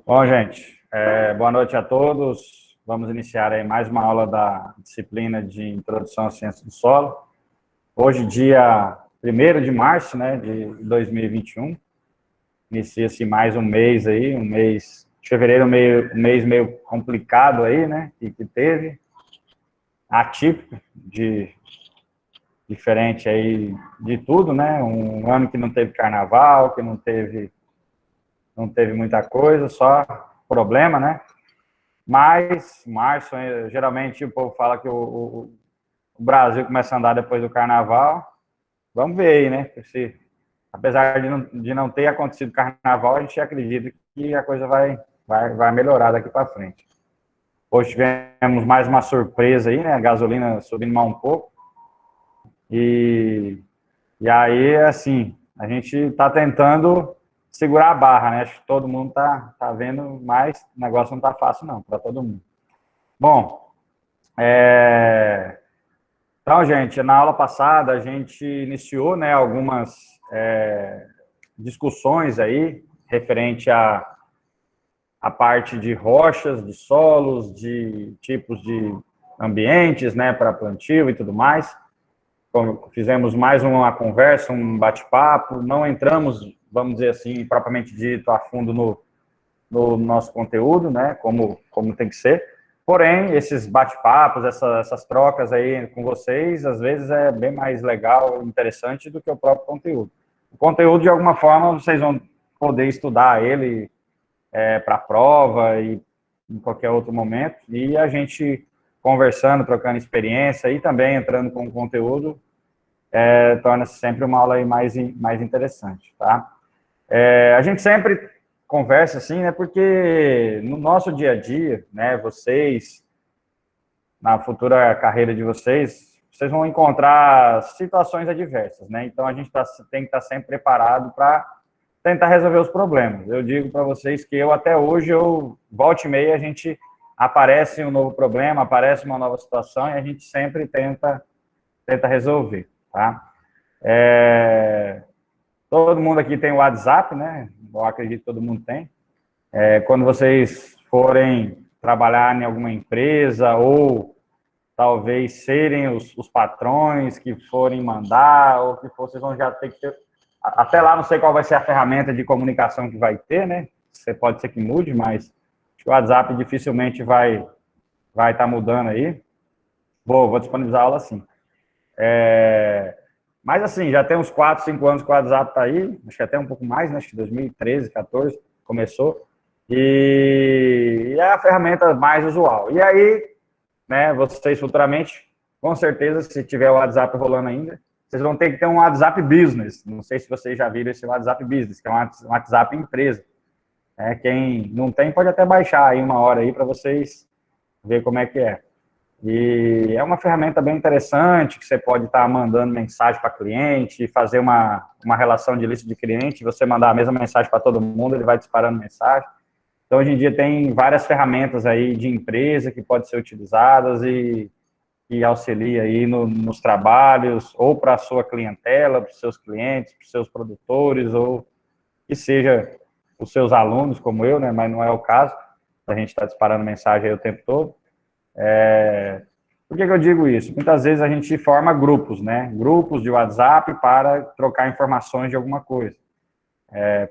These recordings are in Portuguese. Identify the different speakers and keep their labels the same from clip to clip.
Speaker 1: Bom, gente, boa noite a todos. Vamos iniciar aí mais uma aula da disciplina de Introdução à Ciência do Solo. Hoje, dia 1º de março, né, de 2021. Inicia-se mais um mês aí, um mês de fevereiro, um mês meio complicado aí, né, que teve, atípico, diferente aí de tudo, né, um ano que não teve carnaval, que não teve muita coisa, só problema, né. Mas, março, geralmente o povo fala que o Brasil começa a andar depois do carnaval. Vamos ver aí, né? Apesar de não ter acontecido carnaval, a gente acredita que a coisa vai melhorar daqui para frente. Hoje tivemos mais uma surpresa aí, né? A gasolina subindo mais um pouco. E aí, assim, a gente está tentando segurar a barra, né? Acho que todo mundo tá vendo, mas o negócio não está fácil não, para todo mundo. Bom, então, gente, na aula passada a gente iniciou, né, algumas discussões aí referente à parte de rochas, de solos, de tipos de ambientes, né, para plantio e tudo mais. Fizemos mais uma conversa, um bate-papo, não entramos, vamos dizer assim, propriamente dito, a fundo no nosso conteúdo, né, como tem que ser. Porém, esses bate-papos, essas trocas aí com vocês, às vezes é bem mais legal, interessante do que o próprio conteúdo. O conteúdo, de alguma forma, vocês vão poder estudar ele para a prova e em qualquer outro momento, e a gente conversando, trocando experiência e também entrando com o conteúdo, torna-se sempre uma aula aí mais interessante, tá? A gente sempre conversa assim, né, porque no nosso dia a dia, né, vocês, na futura carreira de vocês vão encontrar situações adversas, né, então a gente tem que estar sempre preparado para tentar resolver os problemas. Eu digo para vocês que até hoje, volta e meia, a gente aparece um novo problema, aparece uma nova situação e a gente sempre tenta resolver, tá? Todo mundo aqui tem o WhatsApp, né? Eu acredito que todo mundo tem. Quando vocês forem trabalhar em alguma empresa ou talvez serem os patrões que forem mandar ou que for, vocês vão já ter que ter... Até lá, não sei qual vai ser a ferramenta de comunicação que vai ter, né? Pode ser que mude, mas o WhatsApp dificilmente vai estar mudando aí. Vou disponibilizar a aula sim. Mas, assim, já tem uns 4, 5 anos que o WhatsApp está aí, acho que até um pouco mais, né? Acho que 2013, 14 começou. E é a ferramenta mais usual. E aí, né, vocês futuramente, com certeza, se tiver o WhatsApp rolando ainda, vocês vão ter que ter um WhatsApp Business. Não sei se vocês já viram esse WhatsApp Business, que é um WhatsApp empresa. Quem não tem pode até baixar aí uma hora aí para vocês ver como é que é. E é uma ferramenta bem interessante, que você pode estar mandando mensagem para cliente, fazer uma relação de lista de cliente, você mandar a mesma mensagem para todo mundo, ele vai disparando mensagem. Então, hoje em dia, tem várias ferramentas aí de empresa que podem ser utilizadas e auxilia aí nos trabalhos, ou para a sua clientela, para os seus clientes, para os seus produtores, ou que seja os seus alunos, como eu, né? Mas não é o caso, a gente está disparando mensagem aí o tempo todo. Por que eu digo isso? Muitas vezes a gente forma grupos, né? Grupos de WhatsApp para trocar informações de alguma coisa.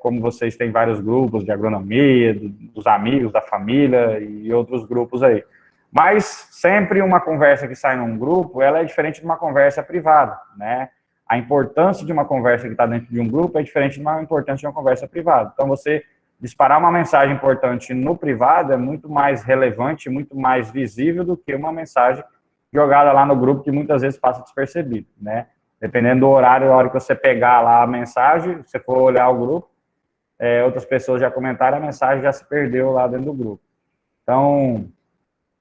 Speaker 1: Como vocês têm vários grupos de agronomia, dos amigos, da família e outros grupos aí. Mas sempre uma conversa que sai num grupo, ela é diferente de uma conversa privada, né? A importância de uma conversa que está dentro de um grupo é diferente de uma importância de uma conversa privada. Então, você disparar uma mensagem importante no privado é muito mais relevante, muito mais visível do que uma mensagem jogada lá no grupo que muitas vezes passa despercebido, né? Dependendo do horário, a hora que você pegar lá a mensagem, se você for olhar o grupo, outras pessoas já comentaram, a mensagem já se perdeu lá dentro do grupo. Então,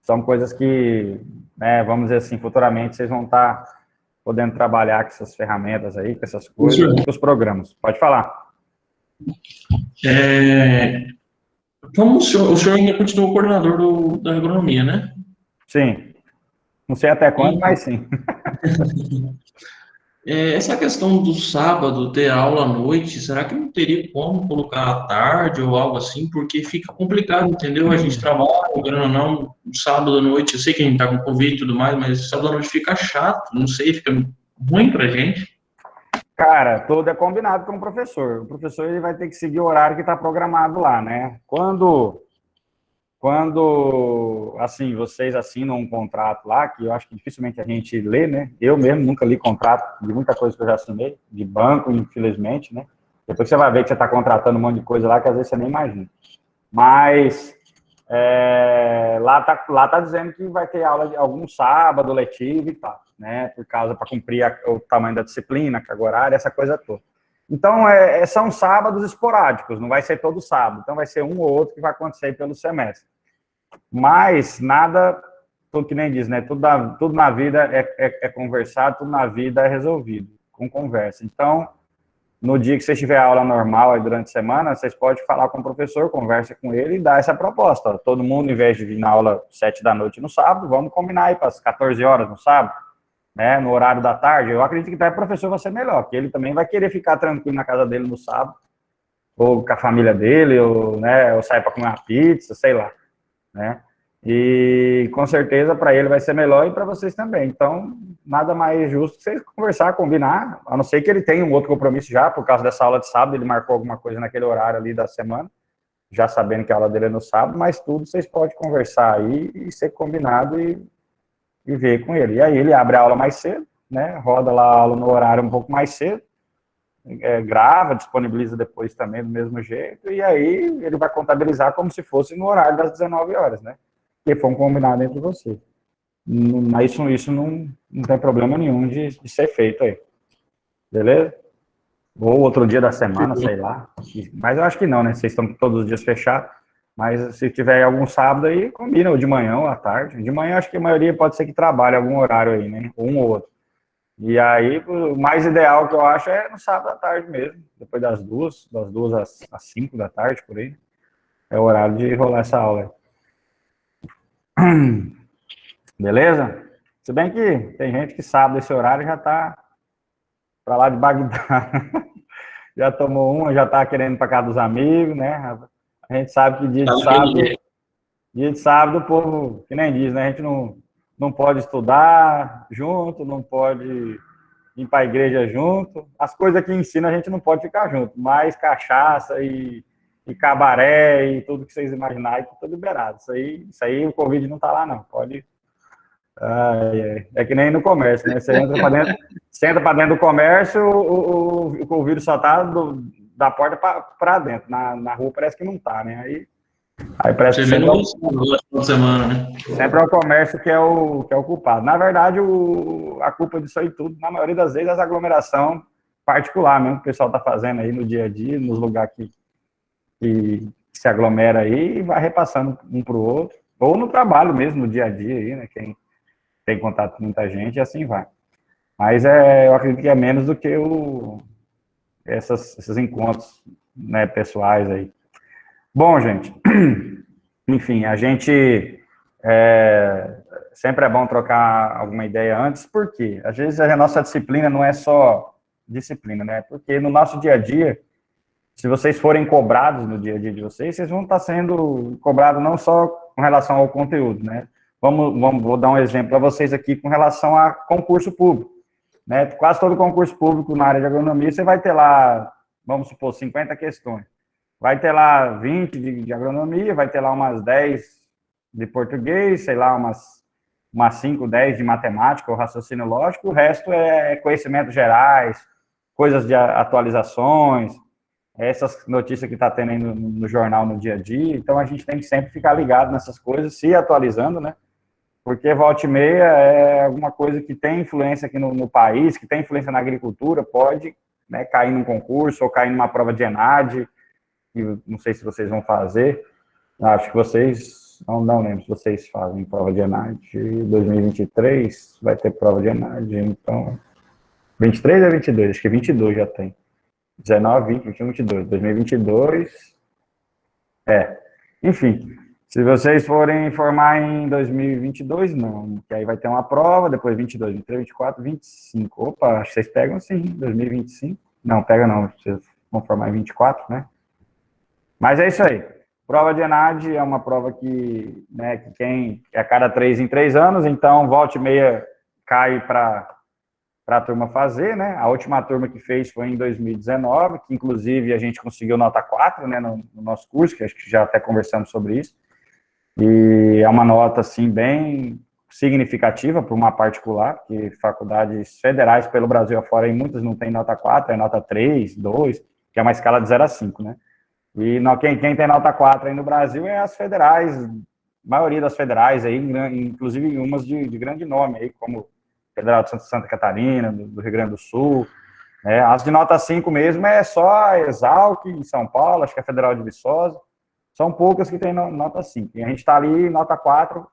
Speaker 1: são coisas que, né, vamos dizer assim, futuramente vocês vão estar podendo trabalhar com essas ferramentas aí, com essas coisas, com os programas. Pode falar.
Speaker 2: Como o senhor ainda continua coordenador da agronomia, né?
Speaker 1: Sim. Não sei até quando, mas sim.
Speaker 2: Essa questão do sábado ter aula à noite, será que não teria como colocar à tarde ou algo assim? Porque fica complicado, entendeu? A gente trabalha, querendo ou não, sábado à noite, eu sei que a gente tá com Covid e tudo mais, mas sábado à noite fica chato, não sei, fica ruim pra gente.
Speaker 1: Cara, tudo é combinado com o professor. O professor ele vai ter que seguir o horário que está programado lá, né? Quando, assim, vocês assinam um contrato lá, que eu acho que dificilmente a gente lê, né? Eu mesmo nunca li contrato de muita coisa que eu já assinei, de banco, infelizmente, né? Depois você vai ver que você está contratando um monte de coisa lá que às vezes você nem imagina. Mas lá tá dizendo que vai ter aula de algum sábado letivo e tal, né? Por causa, para cumprir o tamanho da disciplina, carga horária, essa coisa toda. Então, são sábados esporádicos, não vai ser todo sábado. Então, vai ser um ou outro que vai acontecer pelo semestre. Mas nada, tudo que nem diz, né? Tudo na vida é conversado, tudo na vida é resolvido, com conversa. Então, no dia que você tiver aula normal aí durante a semana, vocês podem falar com o professor, conversa com ele e dar essa proposta. Ó, todo mundo, em vez de vir na aula 7 da noite no sábado, vamos combinar aí para as 14 horas no sábado, né? No horário da tarde. Eu acredito que para o professor vai ser melhor, porque ele também vai querer ficar tranquilo na casa dele no sábado, ou com a família dele, ou, né, ou sair para comer uma pizza, sei lá, né? E com certeza para ele vai ser melhor e para vocês também. Então, nada mais justo que vocês conversar, combinar, a não ser que ele tenha um outro compromisso já, por causa dessa aula de sábado, ele marcou alguma coisa naquele horário ali da semana, já sabendo que a aula dele é no sábado, mas tudo vocês podem conversar aí e ser combinado e ver com ele. E aí ele abre a aula mais cedo, né? Roda lá a aula no horário um pouco mais cedo, grava, disponibiliza depois também do mesmo jeito, e aí ele vai contabilizar como se fosse no horário das 19 horas, né? Que foi um combinado entre vocês. Mas isso não tem problema nenhum de ser feito aí. Beleza? Ou outro dia da semana, sei lá. Mas eu acho que não, né? Vocês estão todos os dias fechados. Mas se tiver algum sábado aí, combina, ou de manhã ou à tarde. De manhã, acho que a maioria pode ser que trabalhe algum horário aí, né? Um ou outro. E aí, o mais ideal que eu acho é no sábado à tarde mesmo. Depois das duas às 5 da tarde, por aí. É o horário de rolar essa aula aí. Beleza? Se bem que tem gente que sabe desse horário já tá para lá de Bagdá. Já tomou uma, já tá querendo ir para casa dos amigos, né? A gente sabe que dia de sábado o povo, que nem diz, né? A gente não pode estudar junto, não pode ir para a igreja junto. As coisas que ensina a gente não pode ficar junto, mas cachaça e cabaré e tudo que vocês imaginarem, tudo liberado. Isso aí o Covid não tá lá, não. Pode. É que nem no comércio, né? Você entra para dentro do comércio, o vírus só tá da porta para dentro. Na rua parece que não tá, né? Aí parece
Speaker 2: Você
Speaker 1: que
Speaker 2: vê no final de semana, né?
Speaker 1: sempre é o comércio que é o culpado. Na verdade, a culpa disso aí tudo, na maioria das vezes, é a aglomeração particular mesmo, que o pessoal tá fazendo aí no dia a dia, nos lugares que se aglomera aí e vai repassando um para o outro. Ou no trabalho mesmo, no dia a dia aí, né? Quem tem contato com muita gente e assim vai. Mas eu acredito que é menos do que esses encontros, né, pessoais aí. Bom, gente, enfim, a gente sempre é bom trocar alguma ideia antes, porque às vezes a nossa disciplina não é só disciplina, né? Porque no nosso dia a dia, se vocês forem cobrados no dia a dia de vocês vão estar sendo cobrados não só com relação ao conteúdo, né? Vou dar um exemplo para vocês aqui com relação a concurso público, né? Quase todo concurso público na área de agronomia, você vai ter lá, vamos supor, 50 questões. Vai ter lá 20 de agronomia, vai ter lá umas 10 de português, sei lá, umas 5, 10 de matemática ou raciocínio lógico, o resto é conhecimentos gerais, coisas de atualizações, essas notícias que está tendo aí no jornal no dia a dia. Então, a gente tem que sempre ficar ligado nessas coisas, se atualizando, né? Porque volta e meia é alguma coisa que tem influência aqui no país, que tem influência na agricultura, pode, né, cair num concurso ou cair numa prova de ENAD, que não sei se vocês vão fazer. Acho que vocês, não lembro se vocês fazem prova de ENAD. 2023 vai ter prova de ENAD, então 23 ou 22? Acho que 22 já tem. 19, 20, 21, 22. 2022, enfim, Se vocês forem formar em 2022, não, que aí vai ter uma prova, depois 22, 23, 24, 25. Opa, acho que vocês pegam sim, 2025. Não, pega não, vocês vão formar em 24, né? Mas é isso aí. Prova de ENAD é uma prova que, né, que quem é a cada 3 em 3 anos, então volta e meia cai para a turma fazer, né? A última turma que fez foi em 2019, que inclusive a gente conseguiu nota 4, né, no nosso curso, que acho que já até conversamos sobre isso. E é uma nota, assim, bem significativa para uma particular, porque faculdades federais pelo Brasil afora, e muitas não têm nota 4, é nota 3, 2, que é uma escala de 0 a 5, né? E quem tem nota 4 aí no Brasil é as federais, a maioria das federais aí, inclusive umas de grande nome aí, como Federal de Santa Catarina, do Rio Grande do Sul, né? As de nota 5 mesmo é só a Exalc em São Paulo, acho que é a Federal de Viçosa, são poucas que têm nota 5. E a gente está ali nota 4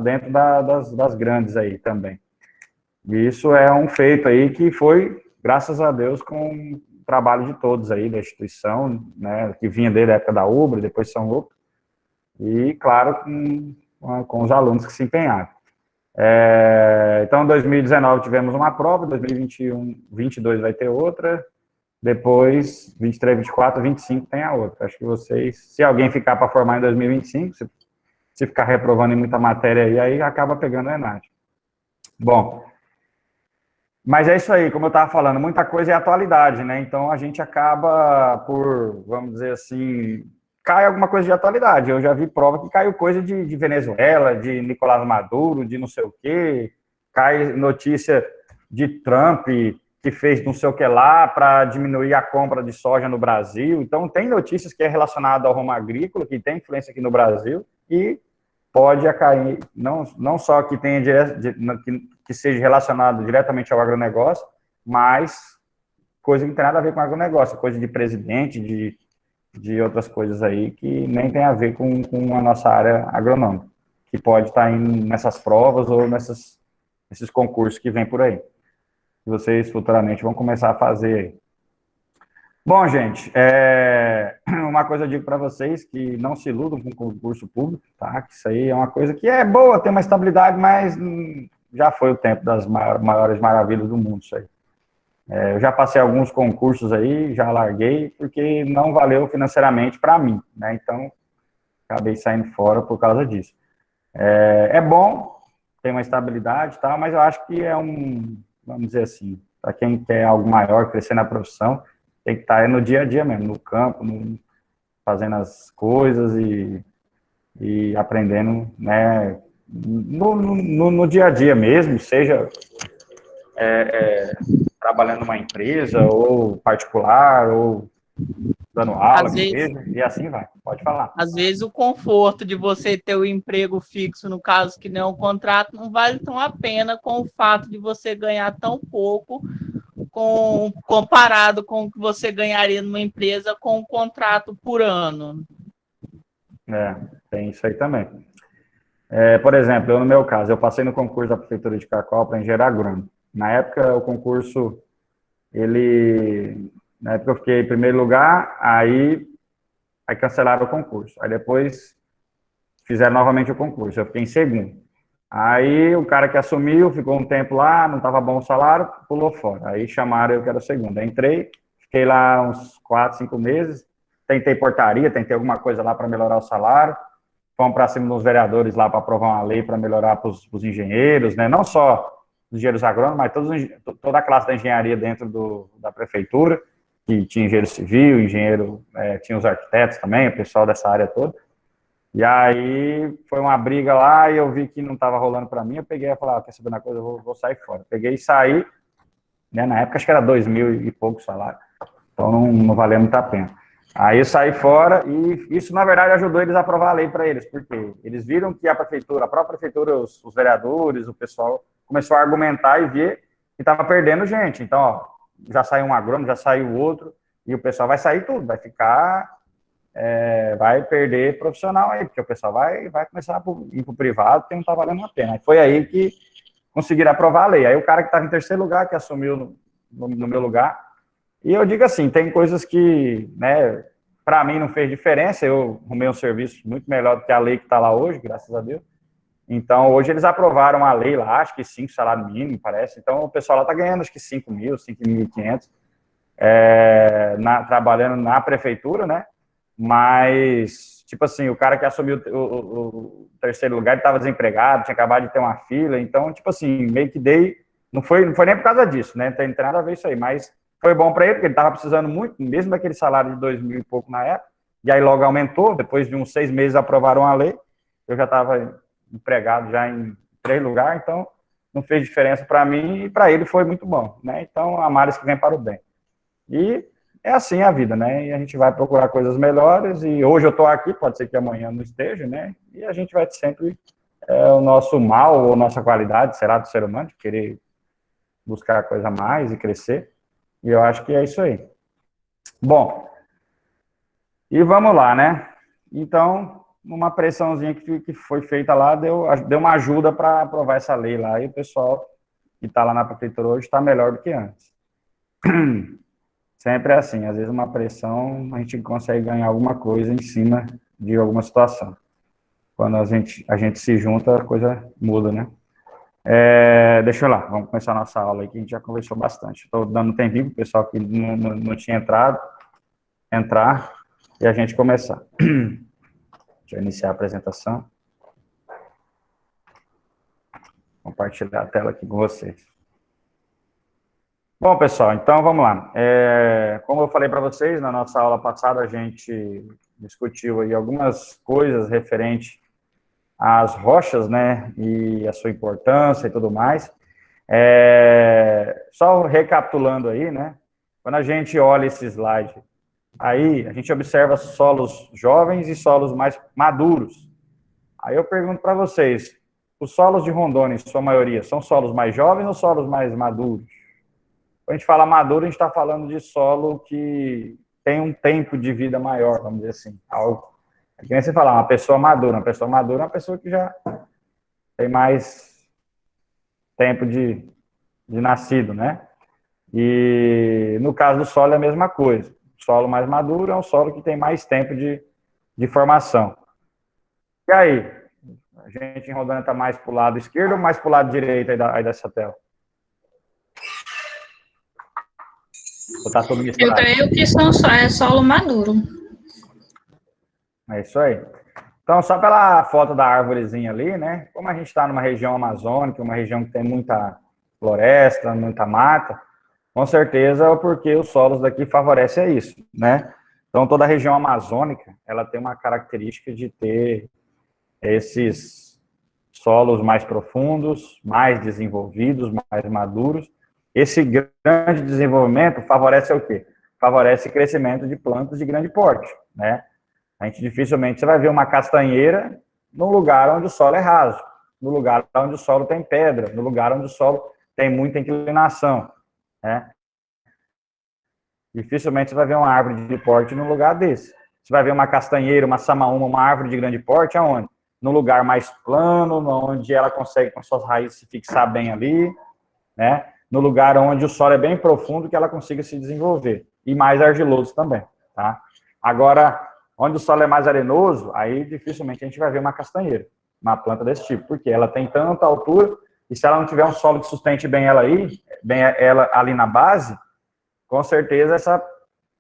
Speaker 1: dentro das grandes aí também. E isso é um feito aí que foi, graças a Deus, com o trabalho de todos aí da instituição, né, que vinha desde a época da UBRA, depois São Lucas, e, claro, com os alunos que se empenharam. Então, em 2019 tivemos uma prova, 2021, 22 vai ter outra, depois, 23, 24, 25 tem a outra. Acho que vocês, se alguém ficar para formar em 2025, se ficar reprovando em muita matéria aí acaba pegando a ENAD. Bom, mas é isso aí, como eu estava falando, muita coisa é atualidade, né? Então a gente acaba por, vamos dizer assim, cai alguma coisa de atualidade. Eu já vi prova que caiu coisa de Venezuela, de Nicolás Maduro, de não sei o quê, cai notícia de Trump que fez não sei o que lá para diminuir a compra de soja no Brasil. Então tem notícias que é relacionado ao ramo agrícola, que tem influência aqui no Brasil, e pode cair, não só que tenha que seja relacionado diretamente ao agronegócio, mas coisa que não tem nada a ver com agronegócio, coisa de presidente, de outras coisas aí que nem tem a ver com a nossa área agronômica, que pode estar nessas provas ou nesses concursos que vem por aí, que vocês futuramente vão começar a fazer. Bom, gente, uma coisa eu digo para vocês, que não se iludam com concurso público, tá? Que isso aí é uma coisa que é boa, tem uma estabilidade, mas já foi o tempo das maiores maravilhas do mundo, isso aí. Eu já passei alguns concursos aí, já larguei, porque não valeu financeiramente para mim, né? Então, acabei saindo fora por causa disso. É bom, tem uma estabilidade e tal, mas eu acho que vamos dizer assim, para quem quer algo maior, crescer na profissão, tem que estar no dia a dia mesmo, no campo, fazendo as coisas e aprendendo, né, no dia a dia mesmo, seja trabalhando numa empresa, ou particular, ou dando aula,
Speaker 3: Às
Speaker 1: que
Speaker 3: vezes,
Speaker 1: seja, e assim vai. Pode falar.
Speaker 3: às vezes o conforto de você ter o emprego fixo, no caso que não é um contrato, não vale tão a pena com o fato de você ganhar tão pouco comparado com o que você ganharia numa empresa com um contrato por ano.
Speaker 1: Tem isso aí também. Por exemplo, no meu caso, eu passei no concurso da Prefeitura de Carcoal para engenheiro agrônomo. Na época, o concurso, na época eu fiquei em primeiro lugar, aí cancelaram o concurso. Aí depois fizeram novamente o concurso, eu fiquei em segundo. Aí o cara que assumiu, ficou um tempo lá, não estava bom o salário, pulou fora. Aí chamaram eu que era o segundo. Aí entrei, fiquei lá uns 4, 5 meses, tentei portaria, tentei alguma coisa lá para melhorar o salário, fomos para cima dos vereadores lá para aprovar uma lei para melhorar para os engenheiros, né? Não só os engenheiros agrônomos, mas toda a classe da engenharia dentro da prefeitura, que tinha engenheiro civil, tinha os arquitetos também, o pessoal dessa área toda. E aí foi uma briga lá e eu vi que não estava rolando para mim, eu peguei e falei, quer saber uma coisa, eu vou sair fora. Peguei e saí, né? Na época acho que era 2.000 e pouco salário, então não valia muito a pena. Aí eu saí fora e isso, na verdade, ajudou eles a aprovar a lei para eles, porque eles viram que a própria prefeitura, os vereadores, o pessoal começou a argumentar e ver que estava perdendo gente. Então, ó, já saiu um agrônomo, já saiu outro, e o pessoal vai sair tudo, vai ficar, vai perder profissional aí, porque o pessoal vai começar a ir para o privado, porque não está valendo a pena. Aí foi aí que conseguiram aprovar a lei. Aí o cara que estava em terceiro lugar, que assumiu no meu lugar, e eu digo assim, tem coisas que, né, para mim não fez diferença, eu arrumei um serviço muito melhor do que a lei que está lá hoje, graças a Deus. Então, hoje eles aprovaram a lei lá, acho que 5 salário mínimo, parece. Então, o pessoal lá está ganhando, acho que 5 mil, 5.500, trabalhando na prefeitura, né? Mas, tipo assim, o cara que assumiu o terceiro lugar, ele estava desempregado, tinha acabado de ter uma filha. Então, tipo assim, meio que não foi nem por causa disso, né? Não tem nada a ver isso aí, mas foi bom para ele, porque ele estava precisando muito, mesmo daquele salário de 2.000 e pouco na época. E aí logo aumentou, depois de uns 6 meses aprovaram a lei. Eu já estava empregado já em 3 lugares, então não fez diferença para mim e para ele foi muito bom, né? Então, a males que vem para o bem. E é assim a vida, né? E a gente vai procurar coisas melhores e hoje eu estou aqui, pode ser que amanhã não esteja, né? E a gente vai sempre o nosso mal ou nossa qualidade, será do ser humano, de querer buscar coisa a mais e crescer. E eu acho que é isso aí. Bom, e vamos lá, né? Então, uma pressãozinha que foi feita lá deu uma ajuda para aprovar essa lei lá. E o pessoal que está lá na prefeitura hoje está melhor do que antes. Sempre é assim, às vezes uma pressão a gente consegue ganhar alguma coisa em cima de alguma situação. Quando a gente se junta, a coisa muda, né? Deixa eu lá, vamos começar a nossa aula aí, que a gente já conversou bastante. Estou dando um tempinho para o pessoal que não tinha entrar e a gente começar. Deixa eu iniciar a apresentação. Compartilhar a tela aqui com vocês. Bom, pessoal, então vamos lá. Como eu falei para vocês, na nossa aula passada a gente discutiu aí algumas coisas referentes às rochas, né, e a sua importância e tudo mais. Só recapitulando aí, né, quando a gente olha esse slide, aí a gente observa solos jovens e solos mais maduros. Aí eu pergunto para vocês, os solos de Rondônia, em sua maioria, são solos mais jovens ou solos mais maduros? Quando a gente fala maduro, a gente está falando de solo que tem um tempo de vida maior, vamos dizer assim. Algo, é que nem você falar, uma pessoa madura é uma pessoa que já tem mais tempo de nascido, né? E no caso do solo é a mesma coisa. O solo mais maduro é um solo que tem mais tempo de formação. E aí? A gente em Rondônia está mais para o lado esquerdo ou mais para o lado direito aí dessa tela? Tá tudo
Speaker 4: Eu creio que é solo maduro.
Speaker 1: É isso aí. Então, só pela foto da árvorezinha ali, né? Como a gente está numa região amazônica, uma região que tem muita floresta, muita mata, com certeza é porque os solos daqui favorecem a isso, né? Então, toda a região amazônica, ela tem uma característica de ter esses solos mais profundos, mais desenvolvidos, mais maduros. Esse grande desenvolvimento favorece o quê? Favorece o crescimento de plantas de grande porte, né? A gente dificilmente você vai ver uma castanheira no lugar onde o solo é raso, no lugar onde o solo tem pedra, no lugar onde o solo tem muita inclinação, né? Dificilmente você vai ver uma árvore de porte num lugar desse. Você vai ver uma castanheira, uma samaúma, uma árvore de grande porte, aonde? No lugar mais plano, onde ela consegue com suas raízes se fixar bem ali, né? No lugar onde o solo é bem profundo, que ela consiga se desenvolver. E mais argiloso também, tá? Agora, onde o solo é mais arenoso, aí dificilmente a gente vai ver uma castanheira, uma planta desse tipo, porque ela tem tanta altura, e se ela não tiver um solo que sustente bem ela ali na base, com certeza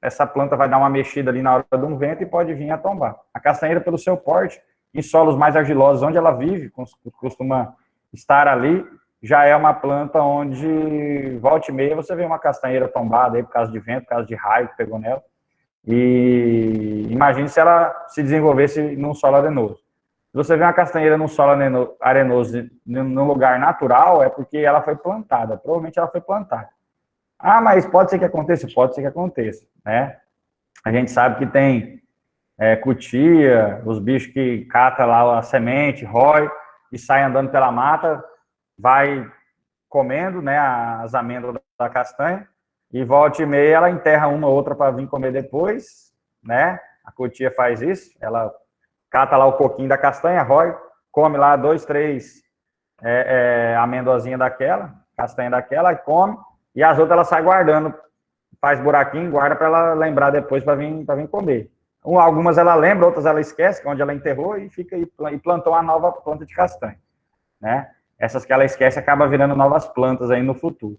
Speaker 1: essa planta vai dar uma mexida ali na hora de um vento e pode vir a tombar. A castanheira, pelo seu porte, em solos mais argilosos, onde ela vive, costuma estar ali, já é uma planta onde, volta e meia, você vê uma castanheira tombada aí por causa de vento, por causa de raio que pegou nela. E imagine se ela se desenvolvesse num solo arenoso. Se você vê uma castanheira num solo arenoso, num lugar natural, é porque ela foi plantada. Provavelmente ela foi plantada. Ah, mas pode ser que aconteça? Pode ser que aconteça, né? A gente sabe que tem cutia, os bichos que catam lá a semente, rói, e saem andando pela mata, vai comendo, né, as amêndoas da castanha, e volta e meia ela enterra uma ou outra para vir comer depois, né? A cutia faz isso, ela cata lá o coquinho da castanha, rói, come lá 2, 3 amêndoazinha daquela, castanha daquela, come, e as outras ela sai guardando, faz buraquinho, guarda para ela lembrar depois para vir comer. Algumas ela lembra, outras ela esquece, onde ela enterrou e fica e plantou uma nova planta de castanha, né? Essas que ela esquece acaba virando novas plantas aí no futuro.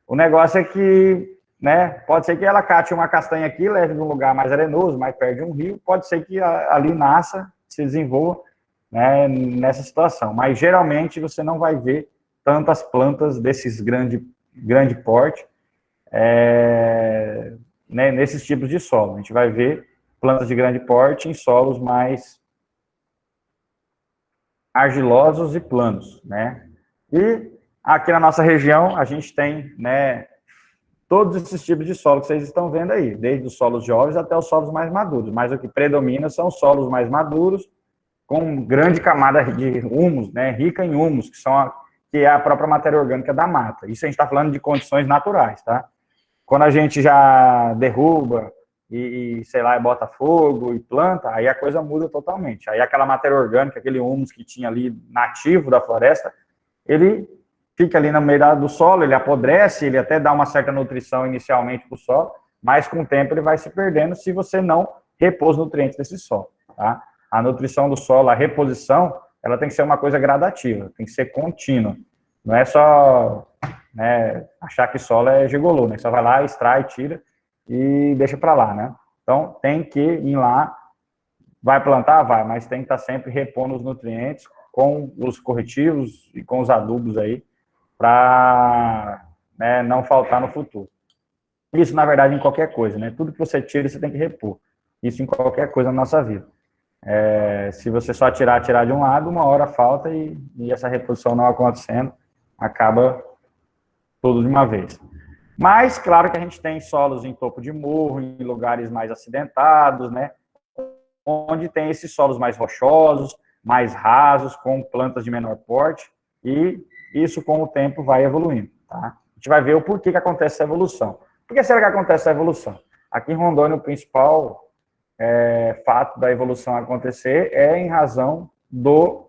Speaker 1: O negócio é que, né, pode ser que ela cate uma castanha aqui, leve de um lugar mais arenoso, mais perto de um rio, pode ser que ali nasça, se desenvolva, né, nessa situação. Mas geralmente você não vai ver tantas plantas desses grande porte né, nesses tipos de solo. A gente vai ver plantas de grande porte em solos mais argilosos e planos, né? E aqui na nossa região a gente tem, né, todos esses tipos de solo que vocês estão vendo aí, desde os solos jovens até os solos mais maduros. Mas o que predomina são os solos mais maduros, com grande camada de humus, né, rica em humus, que é a própria matéria orgânica da mata. Isso a gente está falando de condições naturais, tá? Quando a gente já derruba sei lá, bota fogo e planta, aí a coisa muda totalmente. Aí aquela matéria orgânica, aquele humus que tinha ali nativo da floresta, ele fica ali no meio do solo, ele apodrece, ele até dá uma certa nutrição inicialmente para o solo, mas com o tempo ele vai se perdendo se você não repor os nutrientes desse solo, tá? A nutrição do solo, a reposição, ela tem que ser uma coisa gradativa, tem que ser contínua. Não é só, né, achar que solo é gigolô, né? Só vai lá, extrai, tira e deixa para lá, né? Então, tem que ir lá, vai plantar? Vai, mas tem que estar sempre repondo os nutrientes com os corretivos e com os adubos aí, para, né, não faltar no futuro. Isso, na verdade, em qualquer coisa, né? Tudo que você tira, você tem que repor. Isso em qualquer coisa na nossa vida. Se você só tirar de um lado, uma hora falta e essa reposição não acontecendo, acaba tudo de uma vez. Mas, claro que a gente tem solos em topo de morro, em lugares mais acidentados, né? Onde tem esses solos mais rochosos, mais rasos, com plantas de menor porte, e isso, com o tempo, vai evoluindo, tá? A gente vai ver o porquê que acontece essa evolução. Por que será que acontece essa evolução? Aqui em Rondônia, o principal fato da evolução acontecer é em razão do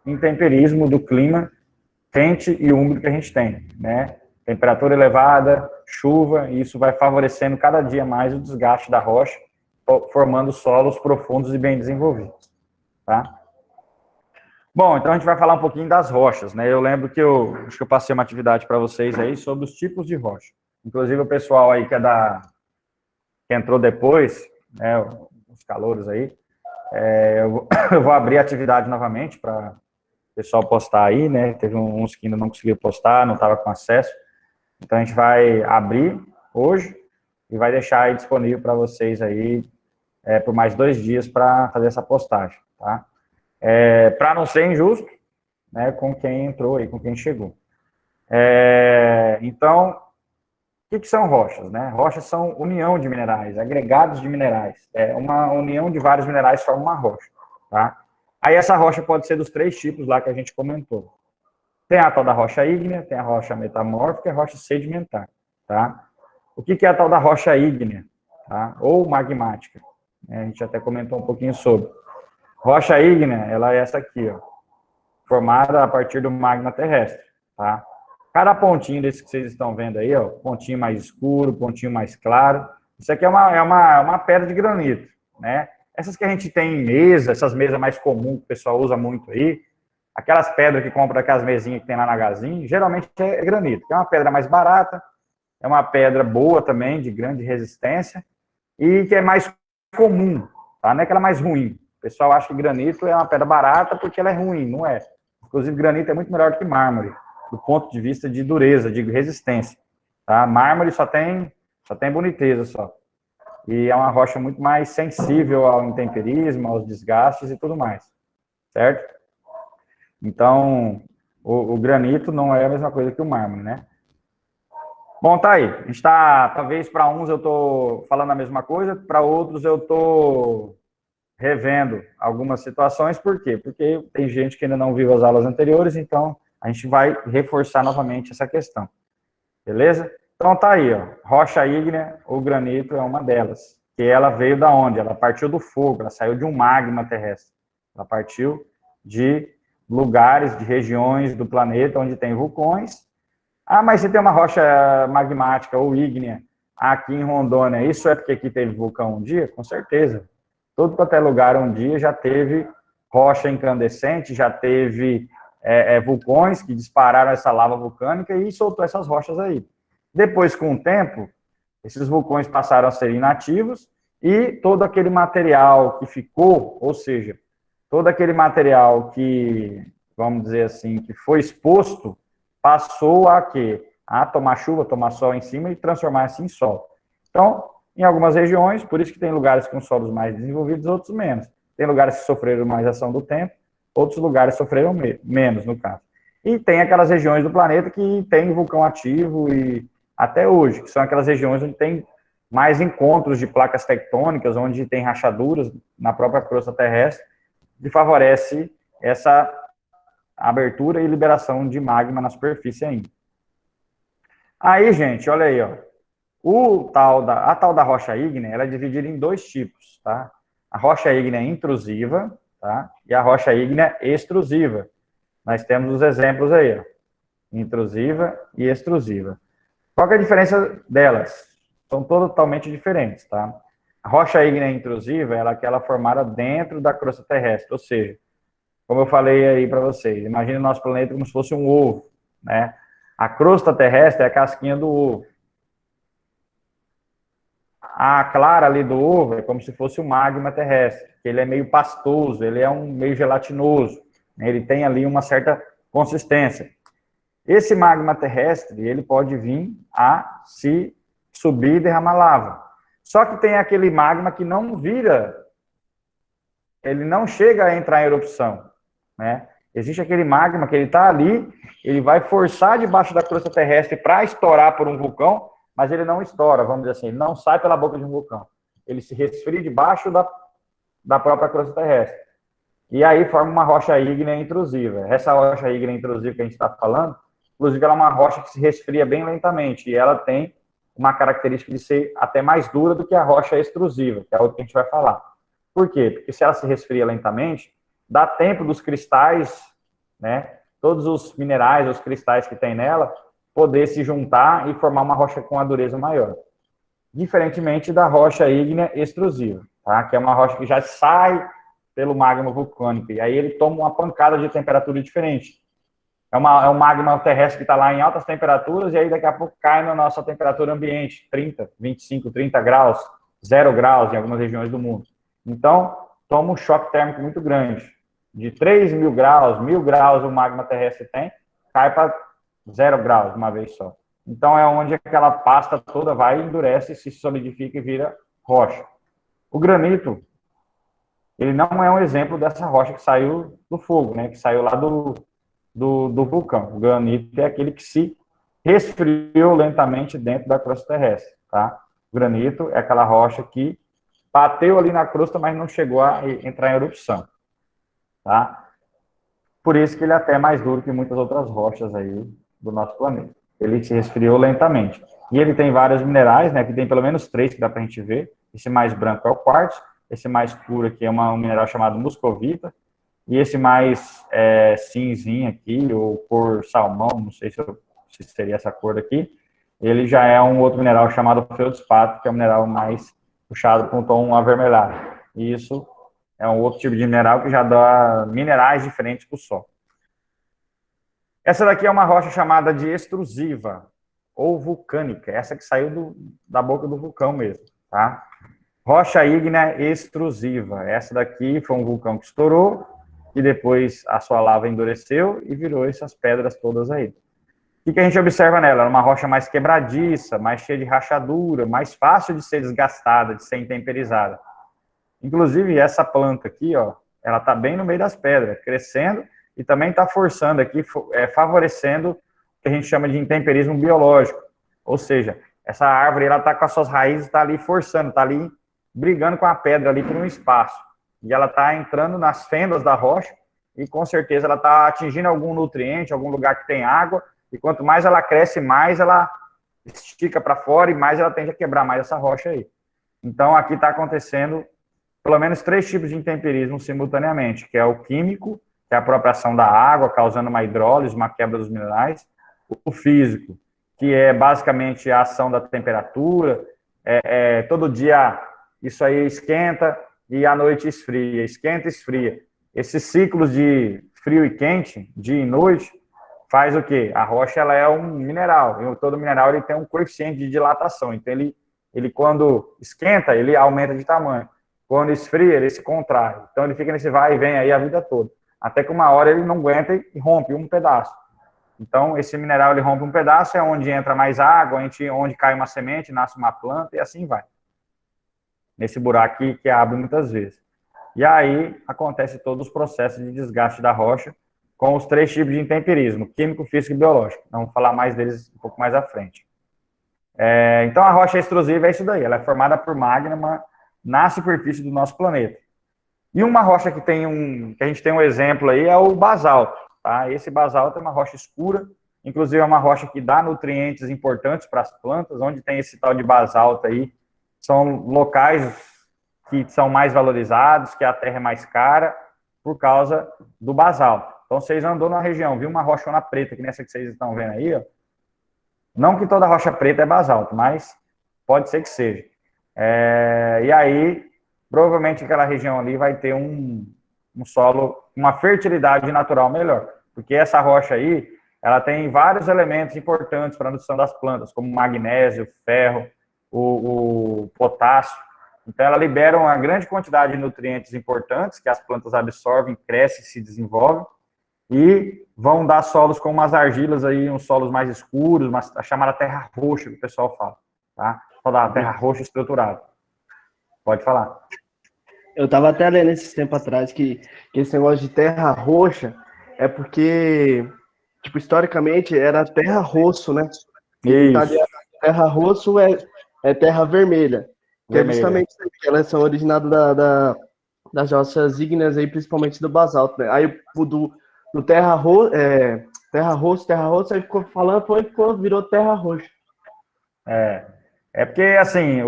Speaker 1: intemperismo do clima quente e úmido que a gente tem, né? Temperatura elevada, chuva, e isso vai favorecendo cada dia mais o desgaste da rocha, formando solos profundos e bem desenvolvidos, tá? Bom, então a gente vai falar um pouquinho das rochas, né? Eu lembro que acho que eu passei uma atividade para vocês aí sobre os tipos de rocha. Inclusive o pessoal aí que entrou depois, né, os calouros aí, eu vou abrir a atividade novamente para o pessoal postar aí, né? Teve uns que ainda não conseguiram postar, não estava com acesso. Então, a gente vai abrir hoje e vai deixar aí disponível para vocês aí por mais 2 dias para fazer essa postagem, tá? Para não ser injusto, né, com quem entrou aí, com quem chegou. Então, o que são rochas, né? Rochas são união de minerais, agregados de minerais. Uma união de vários minerais forma uma rocha, tá? Aí essa rocha pode ser dos 3 tipos lá que a gente comentou. Tem a tal da rocha ígnea, tem a rocha metamórfica e a rocha sedimentar, tá? O que é a tal da rocha ígnea, tá? Ou magmática? A gente até comentou um pouquinho sobre. Rocha ígnea, ela é essa aqui, ó, formada a partir do magma terrestre, tá? Cada pontinho desse que vocês estão vendo aí, ó, pontinho mais escuro, pontinho mais claro, isso aqui é uma pedra de granito, né? Essas que a gente tem em mesa, essas mesas mais comuns que o pessoal usa muito aí, aquelas pedras que compra aquelas mesinhas que tem lá na Gazin, geralmente é granito, que é uma pedra mais barata, é uma pedra boa também, de grande resistência, e que é mais comum, tá? Não é que ela é mais ruim. O pessoal acha que granito é uma pedra barata porque ela é ruim, não é. Inclusive, granito é muito melhor do que mármore, do ponto de vista de dureza, de resistência, tá? Mármore só tem boniteza só. E é uma rocha muito mais sensível ao intemperismo, aos desgastes e tudo mais, certo? Então, o granito não é a mesma coisa que o mármore, né? Bom, tá aí. A gente tá, talvez para uns eu tô falando a mesma coisa, para outros eu tô revendo algumas situações. Por quê? Porque tem gente que ainda não viu as aulas anteriores, então a gente vai reforçar novamente essa questão. Beleza? Então tá aí, ó. Rocha ígnea, o granito é uma delas. Que ela veio da onde? Ela partiu do fogo, ela saiu de um magma terrestre. Ela partiu de lugares, de regiões do planeta onde tem vulcões. Ah, mas se tem uma rocha magmática ou ígnea aqui em Rondônia, isso é porque aqui teve vulcão um dia? Com certeza. Todo quanto é lugar um dia já teve rocha incandescente, já teve vulcões que dispararam essa lava vulcânica e soltou essas rochas aí. Depois, com o tempo, esses vulcões passaram a ser inativos e todo aquele material que ficou, ou seja, todo aquele material que, vamos dizer assim, que foi exposto, passou a quê? A tomar chuva, tomar sol em cima e transformar-se em sol. Então, em algumas regiões, por isso que tem lugares com solos mais desenvolvidos, outros menos. Tem lugares que sofreram mais ação do tempo, outros lugares sofreram menos, no caso. E tem aquelas regiões do planeta que tem vulcão ativo e até hoje, que são aquelas regiões onde tem mais encontros de placas tectônicas, onde tem rachaduras na própria crosta terrestre, que favorece essa abertura e liberação de magma na superfície ainda. Aí, gente, olha aí, ó. A tal da rocha ígnea, ela é dividida em dois tipos, tá? A rocha ígnea intrusiva, tá? E a rocha ígnea extrusiva. Nós temos os exemplos aí, ó. Intrusiva e extrusiva. Qual que é a diferença delas? São totalmente diferentes, tá? A rocha ígnea intrusiva, ela é aquela formada dentro da crosta terrestre, ou seja, como eu falei aí para vocês, imagine o nosso planeta como se fosse um ovo, né? A crosta terrestre é a casquinha do ovo. A clara ali do ovo é como se fosse o magma terrestre, que ele é meio pastoso, ele é meio gelatinoso, né? Ele tem ali uma certa consistência. Esse magma terrestre, ele pode vir a se subir e derramar lava. Só que tem aquele magma que não vira, ele não chega a entrar em erupção, né? Existe aquele magma que ele está ali, ele vai forçar debaixo da crosta terrestre para estourar por um vulcão, mas ele não estoura, vamos dizer assim, ele não sai pela boca de um vulcão. Ele se resfria debaixo da própria crosta terrestre. E aí forma uma rocha ígnea intrusiva. Essa rocha ígnea intrusiva que a gente está falando, inclusive ela é uma rocha que se resfria bem lentamente, e ela tem uma característica de ser até mais dura do que a rocha extrusiva, que é a outra que a gente vai falar. Por quê? Porque se ela se resfria lentamente, dá tempo dos cristais, né, todos os minerais, os cristais que tem nela, poder se juntar e formar uma rocha com uma dureza maior. Diferentemente da rocha ígnea extrusiva, tá? Que é uma rocha que já sai pelo magma vulcânico, e aí ele toma uma pancada de temperatura diferente. É um magma terrestre que está lá em altas temperaturas, e aí daqui a pouco cai na nossa temperatura ambiente, 30, 25, 30 graus, 0 graus em algumas regiões do mundo. Então, toma um choque térmico muito grande. De 3.000 graus, 1.000 graus o magma terrestre tem, cai para 0 graus de uma vez só. Então, é onde aquela pasta toda vai, endurece, se solidifica e vira rocha. O granito, ele não é um exemplo dessa rocha que saiu do fogo, né? Que saiu lá do vulcão. O granito é aquele que se resfriou lentamente dentro da crosta terrestre, tá? O granito é aquela rocha que bateu ali na crosta, mas não chegou a entrar em erupção, tá? Por isso que ele é até mais duro que muitas outras rochas aí do nosso planeta. Ele se resfriou lentamente. E ele tem vários minerais, né? Que tem pelo menos 3 que dá pra gente ver. Esse mais branco é o quartzo, esse mais escuro aqui é um mineral chamado muscovita, e esse mais cinzinho aqui, ou cor salmão, não sei se seria essa cor daqui, ele já é um outro mineral chamado feldspato, que é um mineral mais puxado com um tom avermelhado. E isso é um outro tipo de mineral que já dá minerais diferentes para o Sol. Essa daqui é uma rocha chamada de extrusiva, ou vulcânica, essa que saiu da boca do vulcão mesmo, tá? Rocha ígnea extrusiva, essa daqui foi um vulcão que estourou, e depois a sua lava endureceu e virou essas pedras todas aí. O que a gente observa nela? É uma rocha mais quebradiça, mais cheia de rachadura, mais fácil de ser desgastada, de ser intemperizada. Inclusive, essa planta aqui, ó, ela está bem no meio das pedras, crescendo, e também está forçando aqui, favorecendo o que a gente chama de intemperismo biológico. Ou seja, essa árvore, ela está com as suas raízes, está ali forçando, está ali brigando com a pedra ali por um espaço. E ela está entrando nas fendas da rocha, e com certeza ela está atingindo algum nutriente, algum lugar que tem água, e quanto mais ela cresce, mais ela estica para fora, e mais ela tende a quebrar mais essa rocha aí. Então, aqui está acontecendo pelo menos 3 tipos de intemperismo simultaneamente, que é o químico, que é a própria ação da água, causando uma hidrólise, uma quebra dos minerais, o físico, que é basicamente a ação da temperatura. Todo dia isso aí esquenta e à noite esfria, esquenta e esfria. Esses ciclos de frio e quente, dia e noite, faz o quê? A rocha ela é um mineral, e todo mineral ele tem um coeficiente de dilatação, então ele quando esquenta, ele aumenta de tamanho. Quando esfria, ele se contrai. Então ele fica nesse vai e vem aí a vida toda. Até que uma hora ele não aguenta e rompe um pedaço. Então, esse mineral ele rompe um pedaço, é onde entra mais água, onde cai uma semente, nasce uma planta e assim vai. Nesse buraco aqui que abre muitas vezes. E aí acontece todos os processos de desgaste da rocha com os 3 tipos de intemperismo, químico, físico e biológico. Vamos falar mais deles um pouco mais à frente. Então, a rocha extrusiva é isso daí, ela é formada por magma na superfície do nosso planeta. E uma rocha que a gente tem um exemplo aí é o basalto. Tá? Esse basalto é uma rocha escura, inclusive é uma rocha que dá nutrientes importantes para as plantas, onde tem esse tal de basalto aí, são locais que são mais valorizados, que a terra é mais cara, por causa do basalto. Então, vocês andou na região, viu uma rochona preta, que nessa que vocês estão vendo aí, ó. Não que toda rocha preta é basalto, mas pode ser que seja. E aí, provavelmente aquela região ali vai ter um solo, uma fertilidade natural melhor. Porque essa rocha aí, ela tem vários elementos importantes para a nutrição das plantas, como magnésio, ferro, o potássio. Então, ela libera uma grande quantidade de nutrientes importantes que as plantas absorvem, crescem, se desenvolvem e vão dar solos com umas argilas aí, uns solos mais escuros, a chamada terra roxa, que o pessoal fala, tá? Só da terra roxa estruturada. Pode falar.
Speaker 5: Eu estava até lendo esses tempos atrás que esse negócio de terra roxa é porque, tipo, historicamente era terra rosso, né?
Speaker 1: Isso.
Speaker 5: Terra rosso é terra vermelha. Que é justamente isso aí, que elas são originadas das rochas ígneas aí, principalmente do basalto, né? Aí do terra rosso, aí ficou falando, virou terra roxa.
Speaker 1: Porque, assim,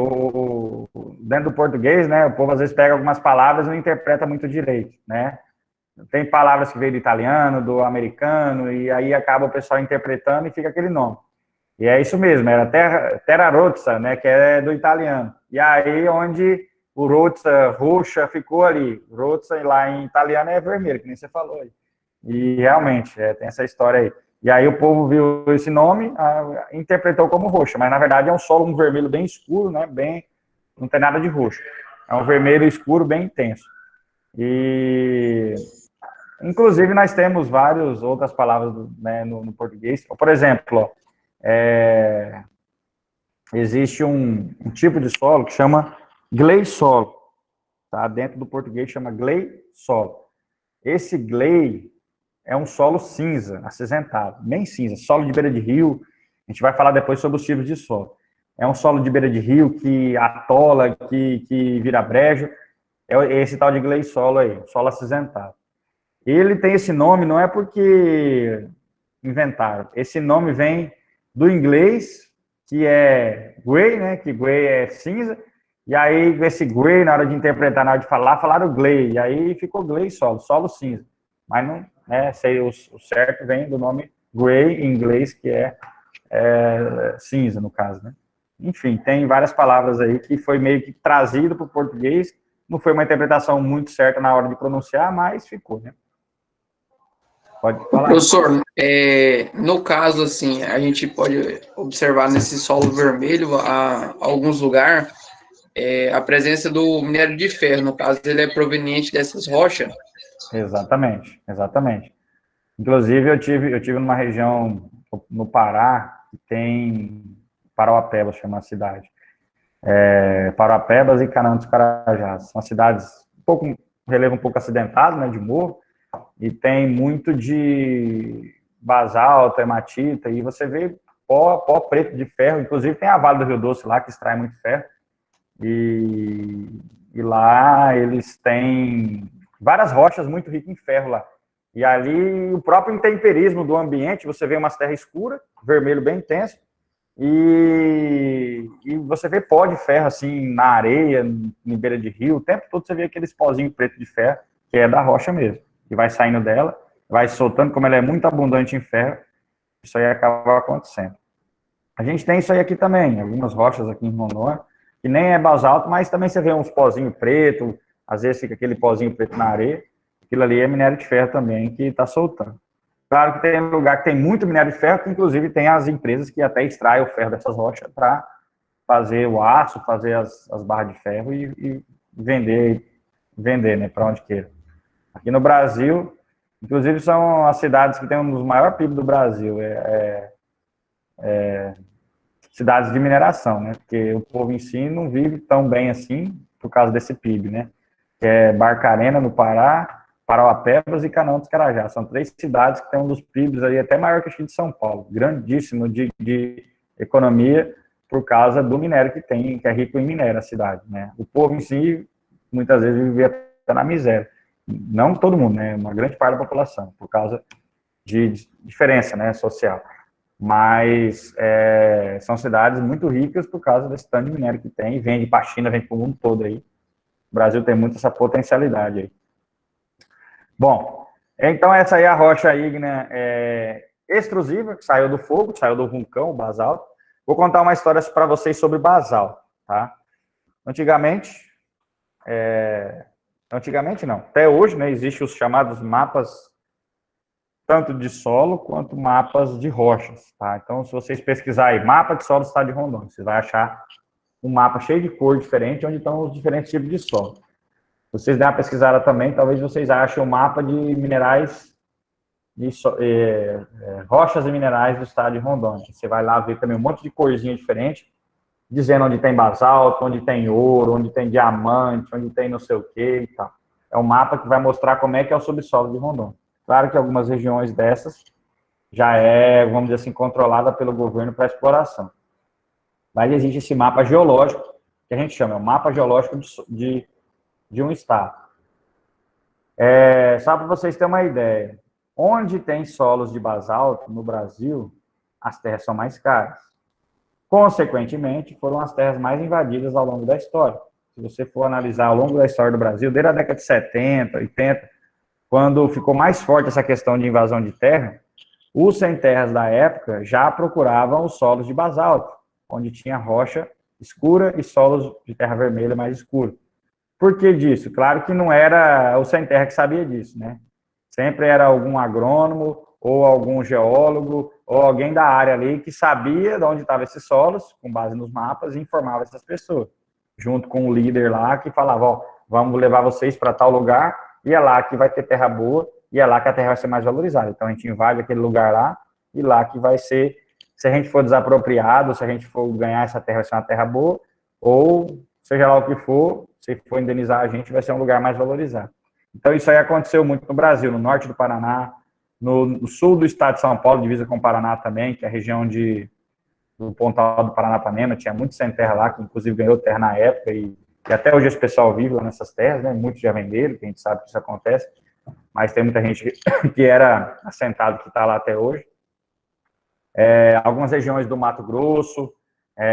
Speaker 1: dentro do português, né, o povo às vezes pega algumas palavras e não interpreta muito direito, né? Tem palavras que veio do italiano, do americano, e aí acaba o pessoal interpretando e fica aquele nome. E é isso mesmo, era terra rossa, né, que é do italiano. E aí onde o rossa, roxa, ficou ali. Rossa lá em italiano é vermelho, que nem você falou aí. E realmente, tem essa história aí. E aí o povo viu esse nome, interpretou como roxa, mas na verdade é um vermelho bem escuro, né, não tem nada de roxo. É um vermelho escuro bem intenso. E inclusive nós temos várias outras palavras, né, no português. Por exemplo, existe um tipo de solo que chama gleissolo, tá? Dentro do português chama gleissolo. Esse glei é um solo cinza, acinzentado, bem cinza, solo de beira de rio. A gente vai falar depois sobre os tipos de solo. É um solo de beira de rio que atola, que vira brejo. É esse tal de gleissolo aí, solo acinzentado. Ele tem esse nome não é porque inventaram. Esse nome vem do inglês, que é grey, né? Que grey é cinza. E aí, esse grey, na hora de interpretar, na hora de falar, falaram gley. E aí ficou gleissolo, solo cinza. Mas não, né? O certo vem do nome grey em inglês, que é cinza, no caso, né? Enfim, tem várias palavras aí que foi meio que trazido para o português. Não foi uma interpretação muito certa na hora de pronunciar, mas ficou, né? Pode falar.
Speaker 6: Professor, no caso, assim, a gente pode observar nesse solo vermelho, alguns lugares, a presença do minério de ferro. No caso, ele é proveniente dessas rochas?
Speaker 1: Exatamente, exatamente. Inclusive, eu tive numa região no Pará, que tem Parauapebas, chama a cidade. Parauapebas e Canaã dos Carajás. São cidades relevo um pouco acidentado, né, de morro, e tem muito de basalto, hematita, e você vê pó preto de ferro. Inclusive tem a Vale do Rio Doce lá, que extrai muito ferro, e lá eles têm várias rochas muito ricas em ferro lá. E ali o próprio intemperismo do ambiente, você vê umas terras escuras, vermelho bem intenso, e você vê pó de ferro assim na areia, em beira de rio, o tempo todo você vê aqueles pozinhos preto de ferro, que é da rocha mesmo, que vai saindo dela, vai soltando, como ela é muito abundante em ferro, isso aí acaba acontecendo. A gente tem isso aí aqui também, algumas rochas aqui em Rondônia, que nem é basalto, mas também você vê uns pozinhos preto, às vezes fica aquele pozinho preto na areia, aquilo ali é minério de ferro também que está soltando. Claro que tem lugar que tem muito minério de ferro, que inclusive tem as empresas que até extraem o ferro dessas rochas para fazer o aço, fazer as barras de ferro e vender, né, para onde queira. Aqui no Brasil, inclusive são as cidades que têm um dos maiores PIB do Brasil, cidades de mineração, né, porque o povo em si não vive tão bem assim por causa desse PIB, né, que é Barcarena, no Pará, Parauapebas e Canaã dos Carajás. São 3 cidades que têm um dos PIBs aí até maior que o de São Paulo, grandíssimo de economia por causa do minério que tem, que é rico em minério a cidade, né. O povo em si, muitas vezes, vive até na miséria. Não todo mundo, né, uma grande parte da população, por causa de diferença, né, social. Mas são cidades muito ricas por causa desse tanto de minério que tem, vende para a China, vende para o mundo todo aí. O Brasil tem muito essa potencialidade aí. Bom, então essa aí é a rocha ígnea extrusiva, que saiu do fogo, saiu do vulcão, o basalto. Vou contar uma história para vocês sobre basalto, tá? Antigamente não, até hoje, né, existem os chamados mapas, tanto de solo quanto mapas de rochas, tá? Então, se vocês pesquisarem aí, mapa de solo do estado de Rondônia, você vai achar um mapa cheio de cor diferente, onde estão os diferentes tipos de solo. Se vocês derem uma pesquisada também, talvez vocês achem um mapa de minerais, rochas e minerais do estado de Rondônia. Você vai lá ver também um monte de corzinha diferente, dizendo onde tem basalto, onde tem ouro, onde tem diamante, onde tem não sei o que e tal. É um mapa que vai mostrar como é que é o subsolo de Rondônia. Claro que algumas regiões dessas já vamos dizer assim, controlada pelo governo para exploração. Mas existe esse mapa geológico, que a gente chama, é o mapa geológico de um estado. Só para vocês terem uma ideia, onde tem solos de basalto no Brasil, as terras são mais caras. Consequentemente, foram as terras mais invadidas ao longo da história. Se você for analisar ao longo da história do Brasil, desde a década de 70, 80, quando ficou mais forte essa questão de invasão de terra, os sem-terras da época já procuravam os solos de basalto, onde tinha rocha escura e solos de terra vermelha mais escuro. Por que disso? Claro que não era o sem-terra que sabia disso, né? Sempre era algum agrônomo, ou algum geólogo, ou alguém da área ali que sabia de onde estavam esses solos, com base nos mapas, e informava essas pessoas, junto com o líder lá, que falava, ó, vamos levar vocês para tal lugar, e é lá que vai ter terra boa, e é lá que a terra vai ser mais valorizada. Então, a gente invade aquele lugar lá, e lá que vai ser, se a gente for desapropriado, se a gente for ganhar essa terra, vai ser uma terra boa, ou seja lá o que for, se for indenizar a gente, vai ser um lugar mais valorizado. Então, isso aí aconteceu muito no Brasil, no norte do Paraná, no sul do estado de São Paulo, divisa com o Paraná também, que é a região do Pontal do Paranapanema, tinha muito sem terra lá, que inclusive ganhou terra na época, e até hoje esse pessoal vive lá nessas terras, né? Muitos já venderam, que a gente sabe que isso acontece, mas tem muita gente que era assentado que está lá até hoje. Algumas regiões do Mato Grosso,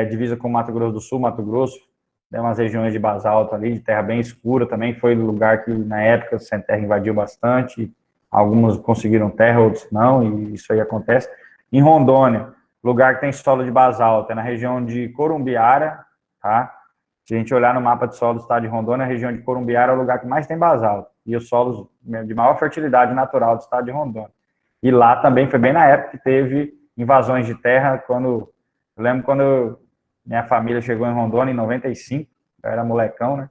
Speaker 1: divisa com o Mato Grosso do Sul, Mato Grosso, tem umas regiões de basalto ali, de terra bem escura também, foi um lugar que na época o sem terra invadiu bastante, alguns conseguiram terra, outros não, e isso aí acontece. Em Rondônia, lugar que tem solo de basalto, é na região de Corumbiara, tá? Se a gente olhar no mapa de solo do estado de Rondônia, a região de Corumbiara é o lugar que mais tem basalto, e os solos de maior fertilidade natural do estado de Rondônia. E lá também foi bem na época que teve invasões de terra, eu lembro quando minha família chegou em Rondônia, em 95, eu era molecão, né?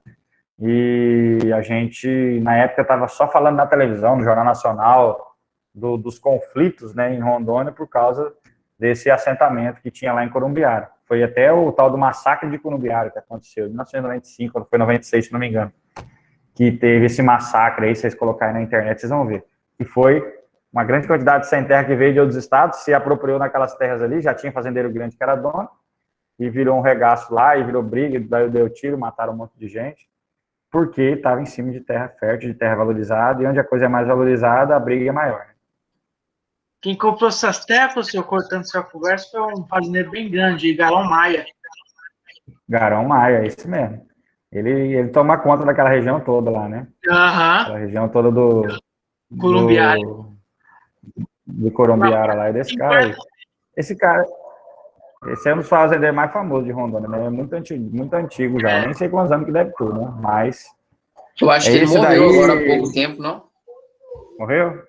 Speaker 1: E a gente, na época, estava só falando na televisão, no Jornal Nacional, dos conflitos, né, em Rondônia, por causa desse assentamento que tinha lá em Corumbiara. Foi até o tal do massacre de Corumbiara que aconteceu, em 1995, ou foi 96, se não me engano, que teve esse massacre aí, vocês colocarem na internet, vocês vão ver. E foi uma grande quantidade de sem terra que veio de outros estados, se apropriou naquelas terras ali, já tinha fazendeiro grande que era dono, e virou um regaço lá, e virou briga, daí deu tiro, mataram um monte de gente, porque estava em cima de terra fértil, de terra valorizada, e onde a coisa é mais valorizada, a briga é maior.
Speaker 7: Quem comprou essas terras, senhor, cortando sua conversa, foi um fazendeiro bem grande, Garão Maia.
Speaker 1: Garão Maia, é isso mesmo. Ele toma conta daquela região toda lá, né?
Speaker 7: Aham.
Speaker 1: Aquela região toda do
Speaker 7: Corumbiara.
Speaker 1: Do Corumbiara lá, e desse cara aí. Esse cara... Esse é um dos fazendeiros mais famosos de Rondônia, né? É muito antigo já. Nem sei quantos anos que deve ter, né? Mas.
Speaker 6: Eu acho que ele
Speaker 1: esse
Speaker 6: morreu
Speaker 1: daí.
Speaker 6: agora há pouco tempo, não?
Speaker 1: Morreu?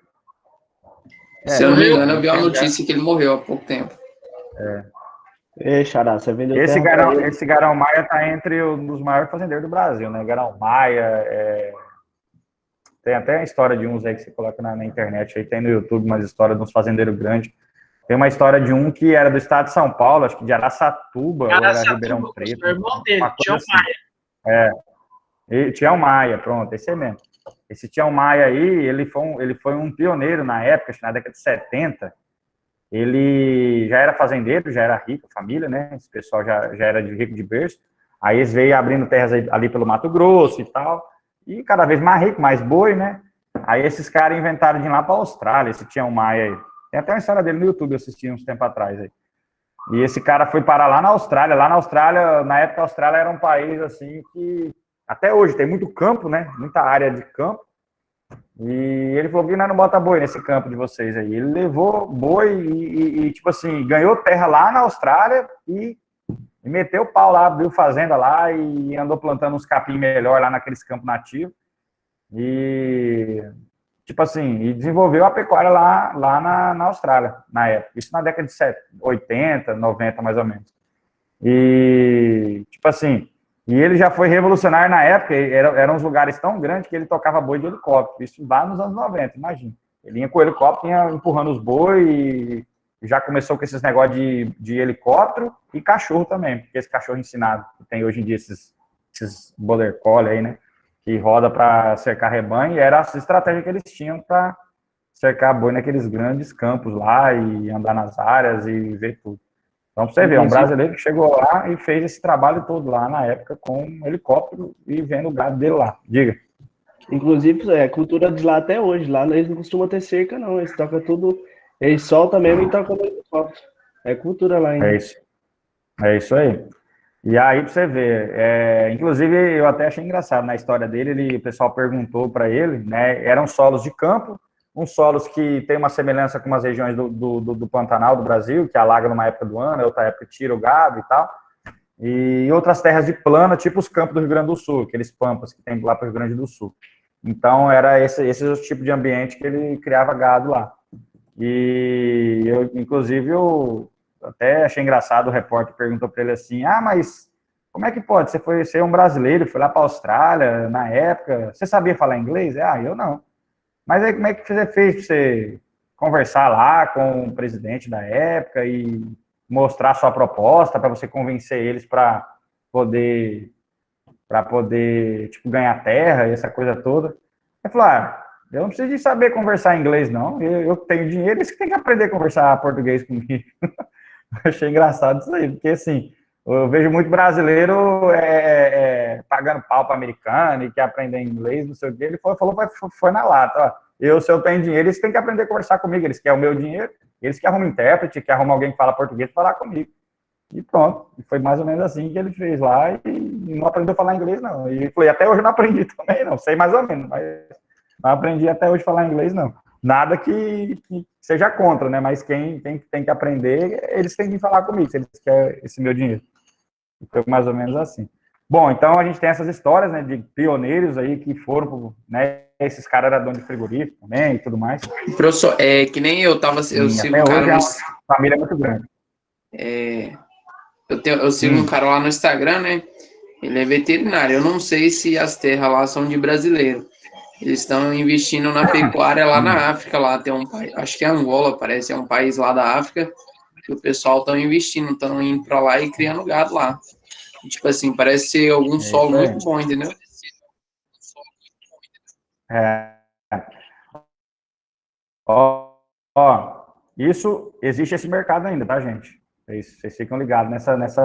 Speaker 6: Se eu não me
Speaker 7: Morreu?
Speaker 6: engano, eu vi uma notícia que ele morreu há pouco tempo.
Speaker 5: Xará, você vendeu
Speaker 1: Esse
Speaker 5: terra pra ele.
Speaker 1: Garão, esse Garão Maia tá entre um dos maiores fazendeiros do Brasil, né? Garão Maia, tem até a história de uns aí que você coloca na internet, aí tem no YouTube umas histórias de uns fazendeiros grandes. Tem uma história de um que era do estado de São Paulo, acho que de Araçatuba, ou era Ribeirão
Speaker 7: Araçatuba,
Speaker 1: Preto.
Speaker 7: o irmão dele,
Speaker 1: Uma coisa
Speaker 7: Tião
Speaker 1: assim.
Speaker 7: Maia.
Speaker 1: E Tião Maia, pronto, esse é mesmo. Esse Tião Maia aí, ele foi um pioneiro na época, acho que na década de 70. Ele já era fazendeiro, já era rico, família, né? Esse pessoal já era de rico de berço. Aí eles veio abrindo terras ali pelo Mato Grosso e tal. E cada vez mais rico, mais boi, né? Aí esses caras inventaram de ir lá para a Austrália, esse Tião Maia aí. Tem até uma história dele no YouTube, eu assisti uns tempos atrás aí. E esse cara foi parar lá na Austrália. Lá na Austrália, na época, a Austrália era um país assim que até hoje tem muito campo, né? Muita área de campo. E ele falou que não bota boi nesse campo de vocês aí. Ele levou boi e tipo assim, ganhou terra lá na Austrália e meteu o pau lá, abriu fazenda lá e andou plantando uns capim melhor lá naqueles campos nativos. E tipo assim, e desenvolveu a pecuária lá na Austrália, na época. Isso na década de 80, 90, mais ou menos. E, tipo assim, e ele já foi revolucionário na época, eram uns lugares tão grandes que ele tocava boi de helicóptero. Isso lá nos anos 90, imagina. Ele ia com o helicóptero, ia empurrando os boi e já começou com esses negócios de helicóptero e cachorro também, porque esse cachorro ensinado, que tem hoje em dia esses border collie aí, né? Que roda para cercar rebanho, e era a estratégia que eles tinham para cercar boi naqueles grandes campos lá e andar nas áreas e ver tudo. Então, para você ver, um brasileiro que chegou lá e fez esse trabalho todo lá na época com um helicóptero e vendo o gado dele lá. Diga.
Speaker 5: Inclusive, é cultura de lá até hoje. Lá eles não costumam ter cerca, não. Eles tocam tudo. Eles soltam mesmo e tocam no helicóptero. É cultura lá ainda.
Speaker 1: É isso aí. E aí, pra você ver, inclusive eu até achei engraçado na história dele, o pessoal perguntou para ele, né, eram solos de campo, uns solos que tem uma semelhança com umas regiões do Pantanal do Brasil, que alaga numa época do ano, outra época tira o gado e tal, e outras terras de plana, tipo os campos do Rio Grande do Sul, aqueles pampas que tem lá para o Rio Grande do Sul. Então, era esse o tipo de ambiente que ele criava gado lá. E eu até achei engraçado, o repórter perguntou para ele assim, mas como é que pode? Você é um brasileiro, foi lá para a Austrália na época, você sabia falar inglês? Eu não. Mas aí como é que você fez para você conversar lá com o presidente da época e mostrar sua proposta para você convencer eles para poder tipo, ganhar terra e essa coisa toda? Ele falou, eu não preciso de saber conversar inglês, não. Eu tenho dinheiro, eles que têm que aprender a conversar português comigo. Achei engraçado isso aí, porque assim, eu vejo muito brasileiro pagando pau para americano e quer aprender inglês, não sei o quê. Ele falou, foi na lata, se eu tenho dinheiro, eles têm que aprender a conversar comigo, eles querem o meu dinheiro, eles que arrumam intérprete, que arrumam alguém que fala português para falar comigo. E pronto, foi mais ou menos assim que ele fez lá e não aprendeu a falar inglês, não. E falei, até hoje eu não aprendi também, não, sei mais ou menos, mas não aprendi até hoje a falar inglês, não. Nada que seja contra, né? Mas quem tem que aprender, eles têm que falar comigo, se eles querem esse meu dinheiro. Foi mais ou menos assim. Bom, então a gente tem essas histórias, né, de pioneiros aí que foram, né, esses caras eram donos de frigorífico também e tudo mais.
Speaker 6: Professor, que nem eu sigo
Speaker 1: até
Speaker 6: um cara
Speaker 1: hoje é uma família muito grande.
Speaker 6: Eu sigo um cara lá no Instagram, né? Ele é veterinário. Eu não sei se as terras lá são de brasileiro. Eles estão investindo na pecuária lá na África, lá tem um país, acho que é Angola, parece, é um país lá da África, que o pessoal está investindo, estão indo para lá e criando gado lá. E, tipo assim, parece ser algum solo muito bom, entendeu?
Speaker 1: Isso, existe esse mercado ainda, tá, gente? Vocês ficam ligados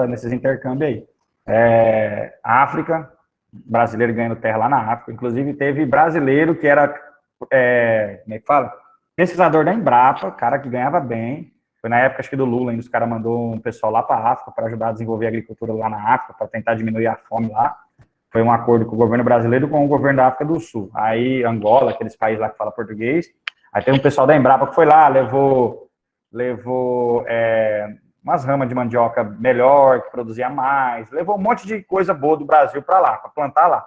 Speaker 1: nesses intercâmbios aí. África, brasileiro ganhando terra lá na África. Inclusive, teve brasileiro que era, como é que fala? Pesquisador da Embrapa, cara que ganhava bem. Foi na época, acho que do Lula, ainda os caras mandou um pessoal lá para a África para ajudar a desenvolver a agricultura lá na África, para tentar diminuir a fome lá. Foi um acordo com o governo brasileiro com o governo da África do Sul. Aí, Angola, aqueles países lá que falam português. Aí tem um pessoal da Embrapa que foi lá, levou umas ramas de mandioca melhor, que produzia mais, levou um monte de coisa boa do Brasil para lá, para plantar lá.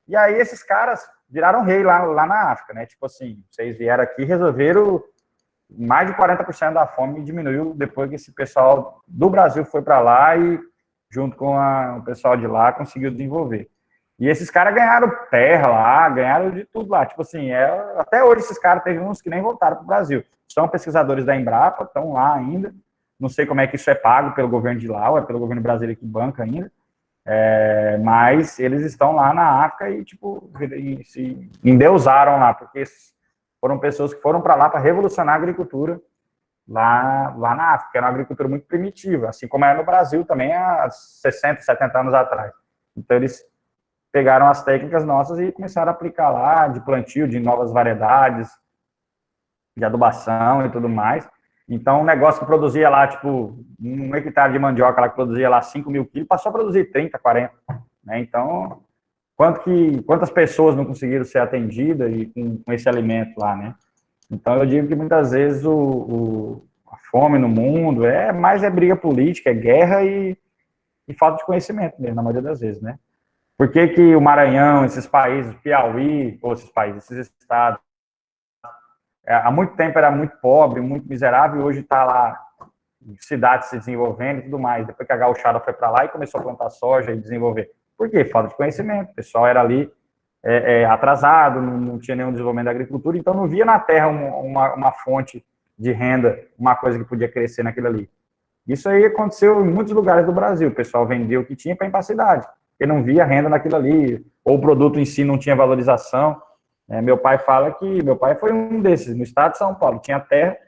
Speaker 1: E aí esses caras viraram rei lá na África, né? Tipo assim, vocês vieram aqui e resolveram mais de 40% da fome diminuiu depois que esse pessoal do Brasil foi para lá e, junto com o pessoal de lá, conseguiu desenvolver. E esses caras ganharam terra lá, ganharam de tudo lá. Tipo assim, até hoje esses caras teve uns que nem voltaram para o Brasil. São pesquisadores da Embrapa, estão lá ainda. Não sei como é que isso é pago pelo governo de lá, ou é pelo governo brasileiro que banca ainda. Mas eles estão lá na África e, tipo, se endeusaram lá, porque foram pessoas que foram para lá para revolucionar a agricultura lá na África, que era uma agricultura muito primitiva, assim como era no Brasil também há 60, 70 anos atrás. Então, eles pegaram as técnicas nossas e começaram a aplicar lá, de plantio, de novas variedades, de adubação e tudo mais. Então, um negócio que produzia lá, tipo, um hectare de mandioca lá que produzia lá 5 mil quilos, passou a produzir 30, 40. Né? Então, quantas pessoas não conseguiram ser atendidas e com esse alimento lá, né? Então, eu digo que muitas vezes a fome no mundo mais briga política, é guerra e falta de conhecimento mesmo, na maioria das vezes, né? Por que o Maranhão, esses países, Piauí, esses estados, há muito tempo era muito pobre, muito miserável, e hoje está lá, cidades se desenvolvendo e tudo mais. Depois que a gauchada foi para lá e começou a plantar soja e desenvolver. Por quê? Falta de conhecimento. O pessoal era ali atrasado, não tinha nenhum desenvolvimento da agricultura, então não via na terra uma fonte de renda, uma coisa que podia crescer naquilo ali. Isso aí aconteceu em muitos lugares do Brasil. O pessoal vendeu o que tinha para ir para a cidade, porque não via renda naquilo ali, ou o produto em si não tinha valorização. Meu pai fala que meu pai foi um desses, no estado de São Paulo, tinha terra,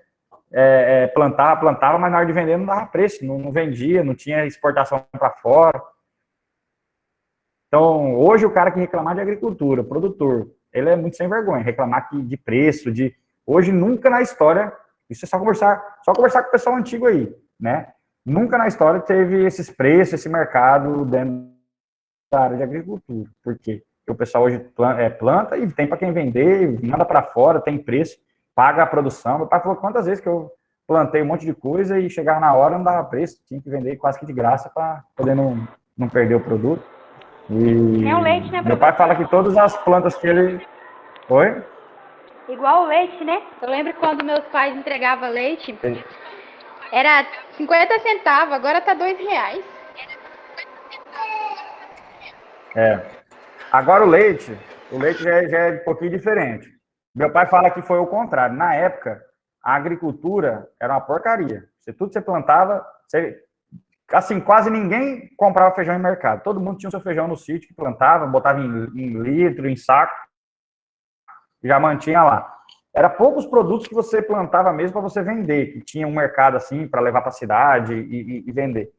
Speaker 1: plantava, mas na hora de vender não dava preço, não vendia, não tinha exportação para fora. Então, hoje o cara que reclamar de agricultura, produtor, ele é muito sem vergonha, reclamar de preço, hoje nunca na história, isso é só conversar com o pessoal antigo aí, né? Nunca na história teve esses preços, esse mercado dentro da área de agricultura. Por quê? Porque o pessoal hoje planta e tem para quem vender, manda para fora, tem preço, paga a produção. Meu pai falou quantas vezes que eu plantei um monte de coisa e chegava na hora não dava preço, tinha que vender quase que de graça para poder não perder o produto. E
Speaker 8: é o leite, né,
Speaker 1: meu pai fala que todas as plantas que ele... Oi?
Speaker 8: Igual o leite, né? Eu lembro quando meus pais entregavam leite, era 50 centavos, agora tá R$2.
Speaker 1: Agora o leite já é um pouquinho diferente. Meu pai fala que foi o contrário. Na época, a agricultura era uma porcaria. Tudo que você plantava, assim, quase ninguém comprava feijão em mercado. Todo mundo tinha o seu feijão no sítio que plantava, botava em litro, em saco, já mantinha lá. Era poucos produtos que você plantava mesmo para você vender, que tinha um mercado assim para levar para a cidade e vender.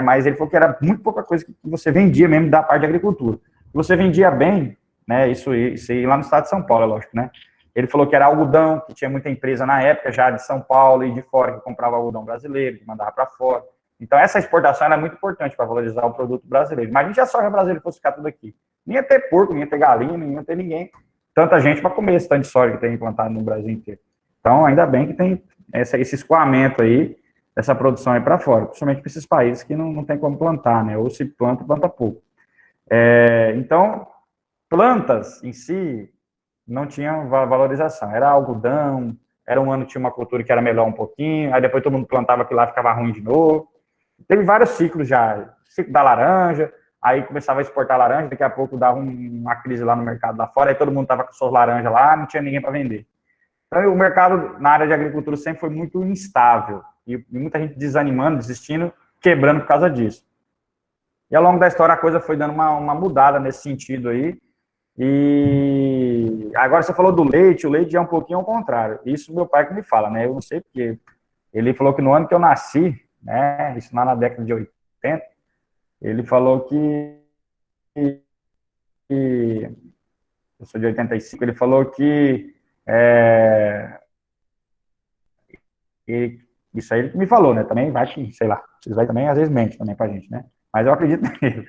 Speaker 1: Mas ele falou que era muito pouca coisa que você vendia mesmo da parte de agricultura. Você vendia bem, né? Isso aí lá no estado de São Paulo, é lógico, né? Ele falou que era algodão, que tinha muita empresa na época já de São Paulo e de fora que comprava algodão brasileiro, que mandava para fora. Então, essa exportação era muito importante para valorizar o produto brasileiro. Imagina se a soja brasileira fosse ficar tudo aqui. Nem ia ter porco, nem ia ter galinha, nem ia ter ninguém. Tanta gente para comer esse tanto de soja que tem implantado no Brasil inteiro. Então, ainda bem que tem esse escoamento aí, essa produção aí para fora, principalmente para esses países que não tem como plantar, né? Ou se planta pouco. Então, plantas em si não tinham valorização. Era algodão, era um ano que tinha uma cultura que era melhor um pouquinho, aí depois todo mundo plantava aquilo lá, ficava ruim de novo. Teve vários ciclos já, ciclo da laranja, aí começava a exportar laranja, daqui a pouco dava uma crise lá no mercado lá fora, aí todo mundo estava com suas laranjas lá, não tinha ninguém para vender. Então, o mercado na área de agricultura sempre foi muito instável, e muita gente desanimando, desistindo, quebrando por causa disso. E ao longo da história a coisa foi dando uma mudada nesse sentido aí, e agora você falou do leite, o leite é um pouquinho ao contrário. Isso meu pai que me fala, né? Eu não sei porque. Ele falou que no ano que eu nasci, né? Isso lá na década de 80, ele falou que eu sou de 85, ele falou que isso aí ele me falou, né? Também vai que, sei lá, vocês vai também às vezes mente também pra gente, né? Mas eu acredito nele.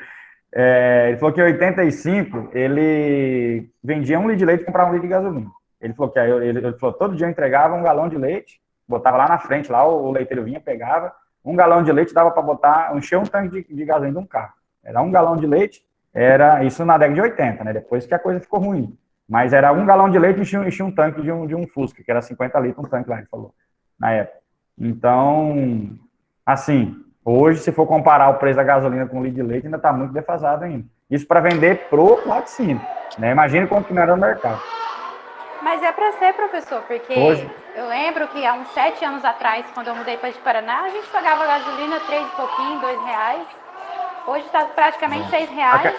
Speaker 1: Ele falou que em 85 ele vendia 1 litro de leite e comprava 1 litro de gasolina. Ele falou que ele falou, todo dia eu entregava um galão de leite, botava lá na frente, lá o leiteiro vinha, pegava, 1 galão de leite dava para botar, encher um tanque de gasolina de um carro. Era 1 galão de leite, era isso na década de 80, né? Depois que a coisa ficou ruim. Mas era 1 galão de leite e enchia um tanque de um Fusca, que era 50 litros, um tanque lá, ele falou, na época. Então, assim, hoje, se for comparar o preço da gasolina com o litro de leite, ainda está muito defasado ainda. Isso para vender pro laticínio, né? Imagina como que não era no mercado.
Speaker 8: Mas é para ser, professor, porque
Speaker 1: Hoje?
Speaker 8: eu lembro que há uns 7 anos atrás, quando eu mudei para de Paraná, a gente pagava gasolina 3 e pouquinho, R$2. Hoje está praticamente R$6.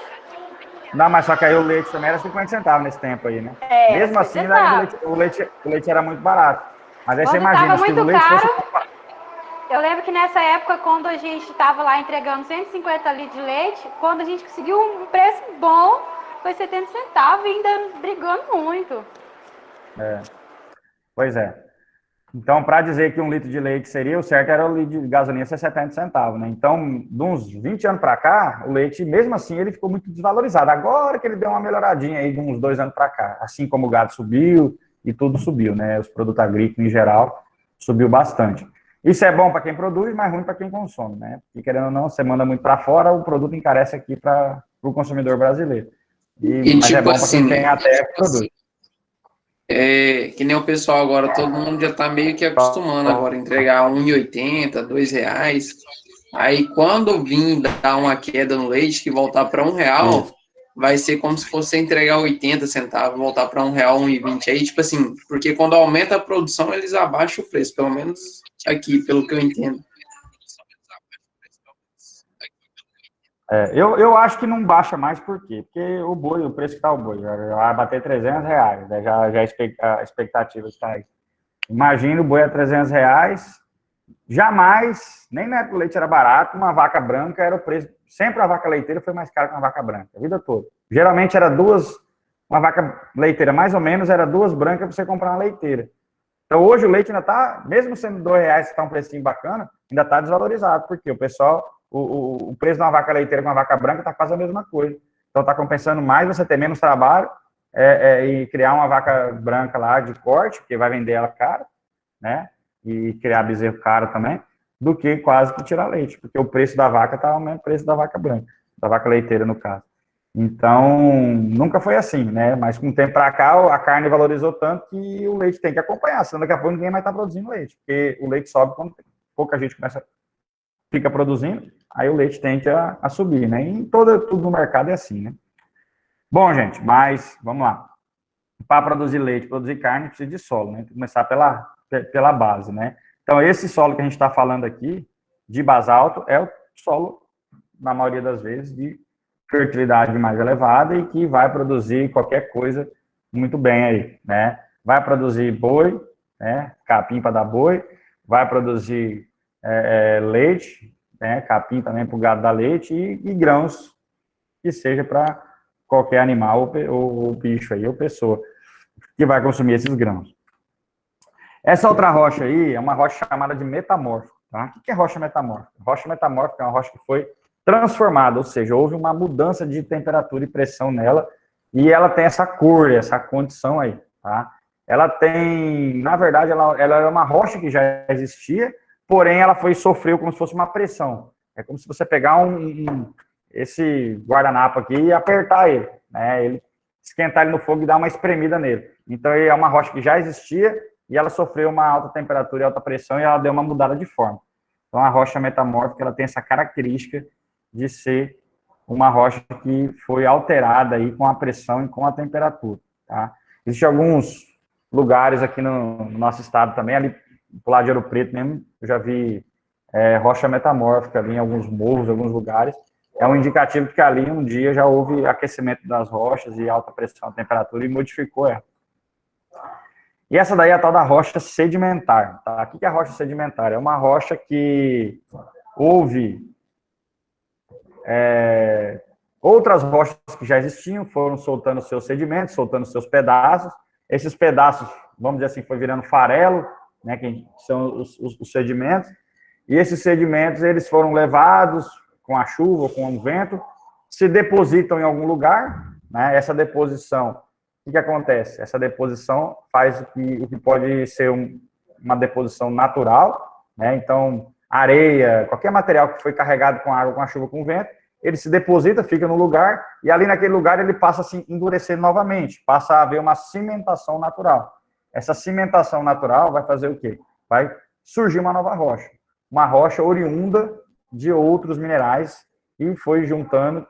Speaker 1: Não, mas só que aí o leite também era 50 centavos nesse tempo aí, né?
Speaker 8: É,
Speaker 1: Mesmo assim, né, o leite era muito barato. Mas aí
Speaker 8: quando
Speaker 1: você imagina, se o leite
Speaker 8: caro,
Speaker 1: fosse...
Speaker 8: Eu lembro que nessa época, quando a gente estava lá entregando 150 litros de leite, quando a gente conseguiu um preço bom, foi 70 centavos e ainda brigando muito.
Speaker 1: Pois é. Então, para dizer que 1 litro de leite seria, o certo era o litro de gasolina ser 70 centavos, né? Então, de uns 20 anos para cá, o leite, mesmo assim, ele ficou muito desvalorizado. Agora que ele deu uma melhoradinha aí de uns 2 anos para cá. Assim como o gado subiu e tudo subiu, né? Os produtos agrícolas, em geral, subiu bastante. Isso é bom para quem produz, mas ruim para quem consome, né? Porque, querendo ou não, você manda muito para fora, o produto encarece aqui para o consumidor brasileiro. Mas
Speaker 6: tipo
Speaker 1: é bom para
Speaker 6: assim,
Speaker 1: quem tem a terra que produz.
Speaker 6: Que nem o pessoal agora, todo mundo já tá meio que acostumando agora a entregar R$1,80, R$2. Aí quando vir dar uma queda no leite, que voltar para R$1, vai ser como se fosse entregar 80 centavos, voltar para R$1, R$1,20. Aí, tipo assim, porque quando aumenta a produção, eles abaixam o preço, pelo menos aqui, pelo que eu entendo.
Speaker 1: Eu acho que não baixa mais, por quê? Porque o boi, o preço que está o boi, já vai bater R$300, né? Já a expectativa está aí. Imagina o boi a R$300, jamais, nem na época o leite era barato, uma vaca branca era o preço, sempre a vaca leiteira foi mais cara que uma vaca branca, a vida toda. Geralmente era uma vaca leiteira mais ou menos, era 2 brancas para você comprar uma leiteira. Então hoje o leite ainda está, mesmo sendo R$2, que está um precinho bacana, ainda está desvalorizado, porque o pessoal... O preço de uma vaca leiteira com uma vaca branca está quase a mesma coisa. Então está compensando mais você ter menos trabalho e criar uma vaca branca lá de corte, porque vai vender ela cara, né? E criar bezerro caro também, do que quase que tirar leite, porque o preço da vaca está ao mesmo preço da vaca branca, da vaca leiteira no caso. Então, nunca foi assim, né? Mas com o tempo para cá, a carne valorizou tanto que o leite tem que acompanhar, senão daqui a pouco ninguém mais está produzindo leite, porque o leite sobe quando pouca gente fica produzindo, aí o leite tende a subir, né? E tudo no mercado é assim, né? Bom, gente, mas vamos lá. Para produzir leite, produzir carne, precisa de solo, né? Tem que começar pela base, né? Então, esse solo que a gente está falando aqui, de basalto, é o solo, na maioria das vezes, de fertilidade mais elevada e que vai produzir qualquer coisa muito bem aí, né? Vai produzir boi, né? Capim para dar boi, vai produzir leite, né, capim também para o gado dar leite e grãos que seja para qualquer animal ou bicho aí, ou pessoa que vai consumir esses grãos. Essa outra rocha aí é uma rocha chamada de metamórfica, tá? O que é rocha metamórfica? Rocha metamórfica é uma rocha que foi transformada, ou seja, houve uma mudança de temperatura e pressão nela e ela tem essa cor, essa condição aí, tá? Ela tem, na verdade, ela é uma rocha que já existia, porém, ela sofreu como se fosse uma pressão. É como se você pegar esse guardanapo aqui e apertar ele, né? Ele esquentar ele no fogo e dar uma espremida nele. Então, é uma rocha que já existia e ela sofreu uma alta temperatura e alta pressão e ela deu uma mudada de forma. Então, a rocha metamórfica, ela tem essa característica de ser uma rocha que foi alterada aí com a pressão e com a temperatura, tá? Existem alguns lugares aqui no nosso estado também, ali do lado de Ouro Preto mesmo, eu já vi rocha metamórfica ali em alguns morros, alguns lugares. É um indicativo de que ali um dia já houve aquecimento das rochas e alta pressão, temperatura e modificou ela. E essa daí é a tal da rocha sedimentar. Tá? O que é a rocha sedimentar? É uma rocha que houve outras rochas que já existiam, foram soltando seus sedimentos, soltando seus pedaços. Esses pedaços, vamos dizer assim, foi virando farelo, né, que são os sedimentos, e esses sedimentos eles foram levados com a chuva, com o vento, se depositam em algum lugar, né, essa deposição, o que acontece? Essa deposição faz o que pode ser uma deposição natural, né, então areia, qualquer material que foi carregado com água, com a chuva, com o vento, ele se deposita, fica no lugar, e ali naquele lugar ele passa a se endurecer novamente, passa a haver uma cimentação natural. Essa cimentação natural vai fazer o quê? Vai surgir uma nova rocha. Uma rocha oriunda de outros minerais e foi juntando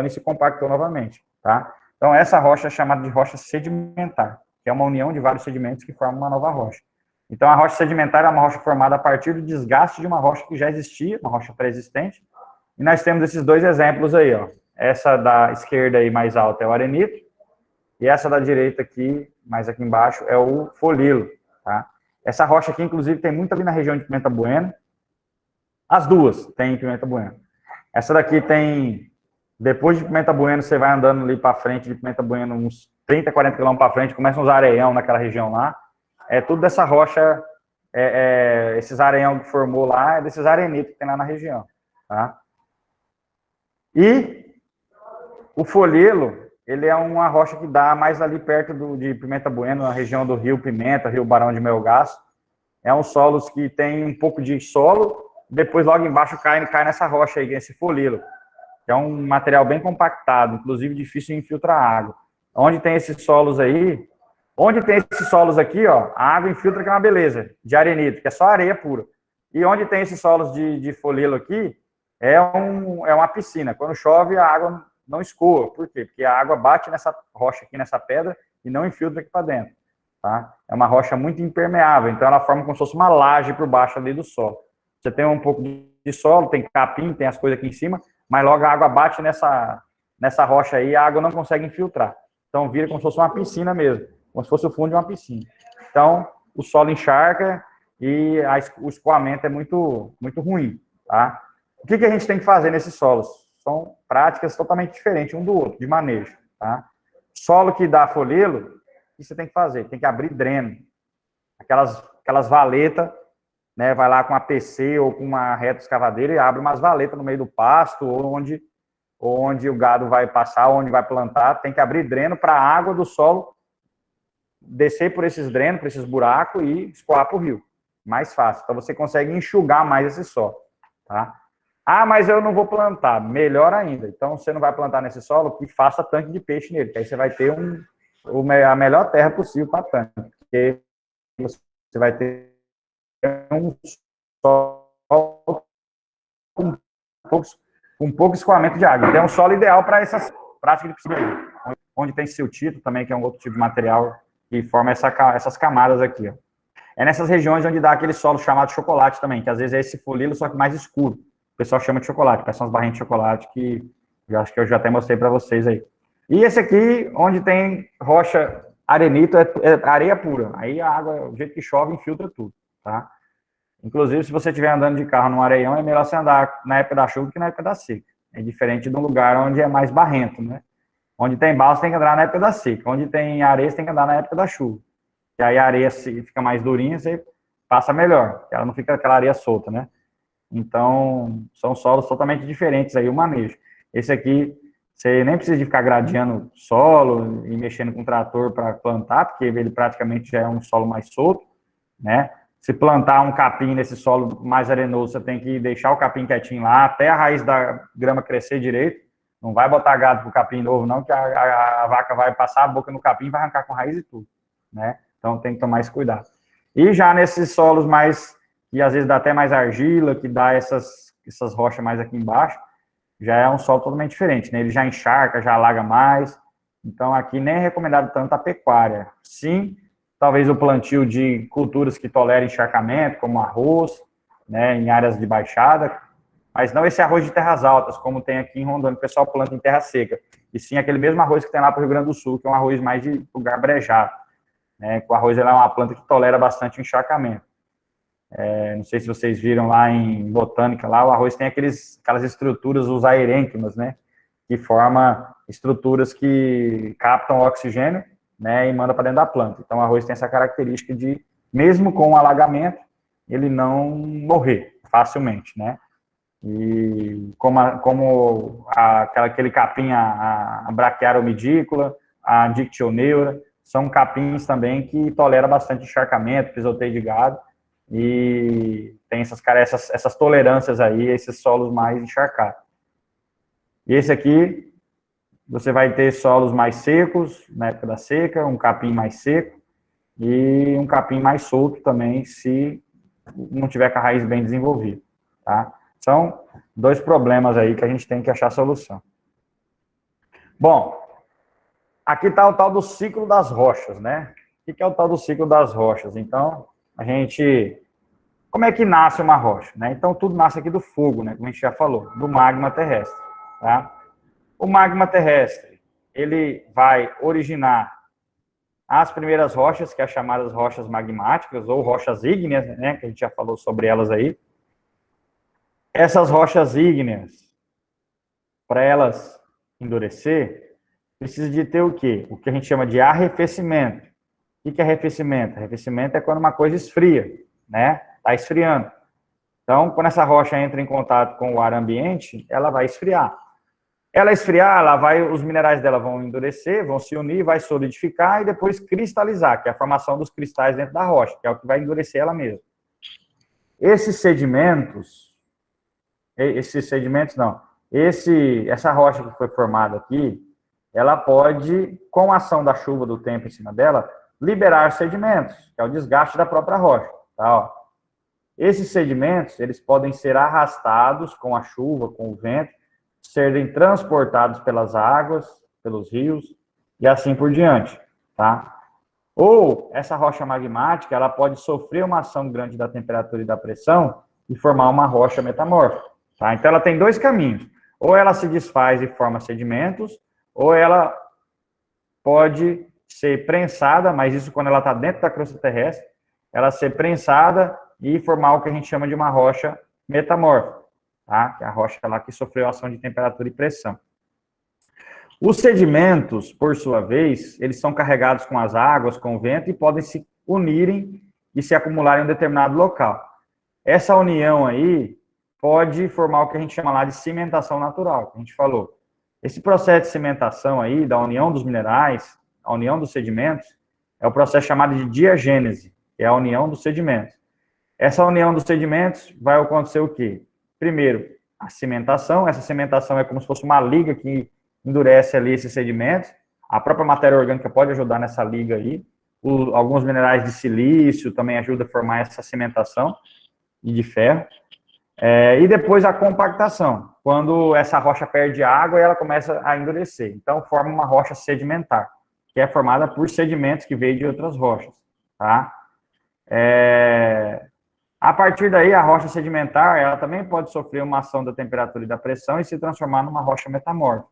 Speaker 1: e se compactou novamente, tá? Então, essa rocha é chamada de rocha sedimentar, que é uma união de vários sedimentos que formam uma nova rocha. Então, a rocha sedimentar é uma rocha formada a partir do desgaste de uma rocha que já existia, uma rocha pré-existente. E nós temos esses dois exemplos aí, ó. Essa da esquerda aí mais alta é o arenito, e essa da direita aqui, mais aqui embaixo, é o folilo, tá? Essa rocha aqui, inclusive, tem muito ali na região de Pimenta Bueno. As duas tem em Pimenta Bueno. Essa daqui tem, depois de Pimenta Bueno, você vai andando ali para frente de Pimenta Bueno, uns 30, 40 quilômetros para frente, começa uns areião naquela região lá. É tudo dessa rocha, esses areião que formou lá, é desses arenitos que tem lá na região, tá? E o folilo, ele é uma rocha que dá mais ali perto de Pimenta Bueno, na região do Rio Pimenta, Rio Barão de Melgaço. É um solos que tem um pouco de solo, depois logo embaixo cai nessa rocha aí, esse folilo, que é um material bem compactado, inclusive difícil de infiltrar água. Onde tem esses solos aí, onde tem esses solos aqui, ó, a água infiltra, que é uma beleza, de arenito, que é só areia pura. E onde tem esses solos de folilo aqui, é uma piscina. Quando chove, a água não escoa. Por quê? Porque a água bate nessa rocha aqui, nessa pedra, e não infiltra aqui para dentro. Tá? É uma rocha muito impermeável, então ela forma como se fosse uma laje por baixo ali do solo. Você tem um pouco de solo, tem capim, tem as coisas aqui em cima, mas logo a água bate nessa rocha aí e a água não consegue infiltrar. Então vira como se fosse uma piscina mesmo, como se fosse o fundo de uma piscina. Então o solo encharca e o escoamento é muito, muito ruim. Tá? O que a gente tem que fazer nesses solos? São práticas totalmente diferentes um do outro, de manejo. Tá? Solo que dá folilo, o que você tem que fazer? Tem que abrir dreno. Aquelas valetas, né, vai lá com a PC ou com uma reta escavadeira e abre umas valetas no meio do pasto, ou onde o gado vai passar, onde vai plantar, tem que abrir dreno para a água do solo descer por esses drenos, por esses buracos e escoar para o rio. Mais fácil. Então você consegue enxugar mais esse solo. Tá? Ah, mas eu não vou plantar. Melhor ainda. Então você não vai plantar nesse solo, que faça tanque de peixe nele, que aí você vai ter a melhor terra possível para tanque. Porque você vai ter um solo com pouco escoamento de água. Então é um solo ideal para essas práticas de piscicultura. Onde tem siltito também, que é um outro tipo de material que forma essas camadas aqui. Ó. É nessas regiões onde dá aquele solo chamado chocolate também, que às vezes é esse folilo, só que mais escuro. O pessoal chama de chocolate, que são as barrinhas de chocolate que eu acho que eu já até mostrei para vocês aí. E esse aqui, onde tem rocha arenito, é areia pura. Aí a água, do jeito que chove, infiltra tudo, tá? Inclusive, se você estiver andando de carro num areião, é melhor você andar na época da chuva do que na época da seca. É diferente de um lugar onde é mais barrento, né? Onde tem barro, você tem que andar na época da seca. Onde tem areia, você tem que andar na época da chuva. E aí a areia fica mais durinha, você passa melhor. Ela não fica aquela areia solta, né? Então, são solos totalmente diferentes aí, o manejo. Esse aqui, você nem precisa de ficar gradeando solo e mexendo com o trator para plantar, porque ele praticamente já é um solo mais solto, né? Se plantar um capim nesse solo mais arenoso, você tem que deixar o capim quietinho lá, até a raiz da grama crescer direito. Não vai botar gado pro capim novo, não, que a vaca vai passar a boca no capim e vai arrancar com raiz e tudo, né? Então tem que tomar esse cuidado. E já nesses solos mais, que às vezes dá até mais argila, que dá essas rochas mais aqui embaixo, já é um solo totalmente diferente, né? Ele já encharca, já alaga mais. Então aqui nem é recomendado tanto a pecuária. Sim, talvez o plantio de culturas que tolerem encharcamento, como arroz, né, em áreas de baixada, mas não esse arroz de terras altas, como tem aqui em Rondônia, o pessoal planta em terra seca, e sim aquele mesmo arroz que tem lá para o Rio Grande do Sul, que é um arroz mais de lugar brejado, né, o arroz é uma planta que tolera bastante o encharcamento. Não sei se vocês viram lá em botânica, lá o arroz tem aquelas estruturas, os aerênquimas, né, que formam estruturas que captam oxigênio, né, e manda para dentro da planta. Então, o arroz tem essa característica de, mesmo com o alagamento, ele não morrer facilmente, né? E como aquele capim, a Brachiara omidícola, a Dictioneura, são capins também que toleram bastante encharcamento, pisoteio de gado, e tem essas tolerâncias aí, esses solos mais encharcados. E esse aqui, você vai ter solos mais secos, na época da seca, um capim mais seco, e um capim mais solto também, se não tiver com a raiz bem desenvolvida, tá? São dois problemas aí que a gente tem que achar solução. Bom, aqui está o tal do ciclo das rochas, né? O que é o tal do ciclo das rochas? Então, como é que nasce uma rocha, né? Então, tudo nasce aqui do fogo, né? Como a gente já falou, do magma terrestre, tá? O magma terrestre, ele vai originar as primeiras rochas, que é as chamadas rochas magmáticas, ou rochas ígneas, né? Que a gente já falou sobre elas aí. Essas rochas ígneas, para elas endurecer, precisa de ter o quê? O que a gente chama de arrefecimento. O que é arrefecimento? Arrefecimento é quando uma coisa esfria, né? Está esfriando. Então, quando essa rocha entra em contato com o ar ambiente, ela vai esfriar. Ela esfriar, os minerais dela vão endurecer, vão se unir, vai solidificar e depois cristalizar, que é a formação dos cristais dentro da rocha, que é o que vai endurecer ela mesma. Essa rocha que foi formada aqui, ela pode, com a ação da chuva do tempo em cima dela, liberar sedimentos, que é o desgaste da própria rocha, tá? Ó. Esses sedimentos, eles podem ser arrastados com a chuva, com o vento, serem transportados pelas águas, pelos rios, e assim por diante, tá? Ou, essa rocha magmática, ela pode sofrer uma ação grande da temperatura e da pressão e formar uma rocha metamórfica, tá? Então, ela tem dois caminhos. Ou ela se desfaz e forma sedimentos, ou ela pode ser prensada, mas isso quando ela está dentro da crosta terrestre, ela ser prensada e formar o que a gente chama de uma rocha metamórfica, tá? Que é a rocha lá que sofreu ação de temperatura e pressão. Os sedimentos, por sua vez, eles são carregados com as águas, com o vento, e podem se unirem e se acumularem em um determinado local. Essa união aí pode formar o que a gente chama lá de cimentação natural, que a gente falou. Esse processo de cimentação aí, da união dos minerais, a união dos sedimentos, é o processo chamado de diagênese, que é a união dos sedimentos. Essa união dos sedimentos vai acontecer o quê? Primeiro, a cimentação. Essa cimentação é como se fosse uma liga que endurece ali esses sedimentos. A própria matéria orgânica pode ajudar nessa liga aí. Alguns minerais de silício também ajudam a formar essa cimentação, e de ferro. E depois a compactação, quando essa rocha perde água e ela começa a endurecer. Então, forma uma rocha sedimentar, que é formada por sedimentos que veio de outras rochas, tá? A partir daí, a rocha sedimentar, ela também pode sofrer uma ação da temperatura e da pressão e se transformar numa rocha metamórfica.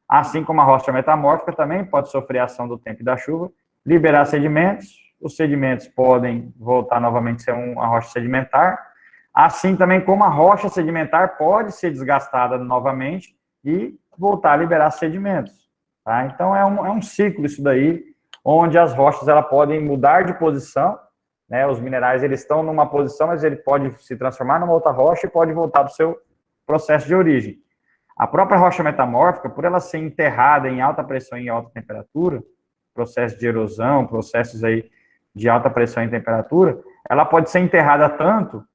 Speaker 1: Assim como a rocha metamórfica também pode sofrer a ação do tempo e da chuva, liberar sedimentos, os sedimentos podem voltar novamente a ser uma rocha sedimentar, assim também como a rocha sedimentar pode ser desgastada novamente e voltar a liberar sedimentos, tá? Então, é um ciclo isso daí, onde as rochas elas podem mudar de posição, né? Os minerais eles estão numa posição, mas ele pode se transformar numa outra rocha e pode voltar para o seu processo de origem. A própria rocha metamórfica, por ela ser enterrada em alta pressão e em alta temperatura, processo de erosão, processos aí de alta pressão e temperatura, ela pode ser enterrada tanto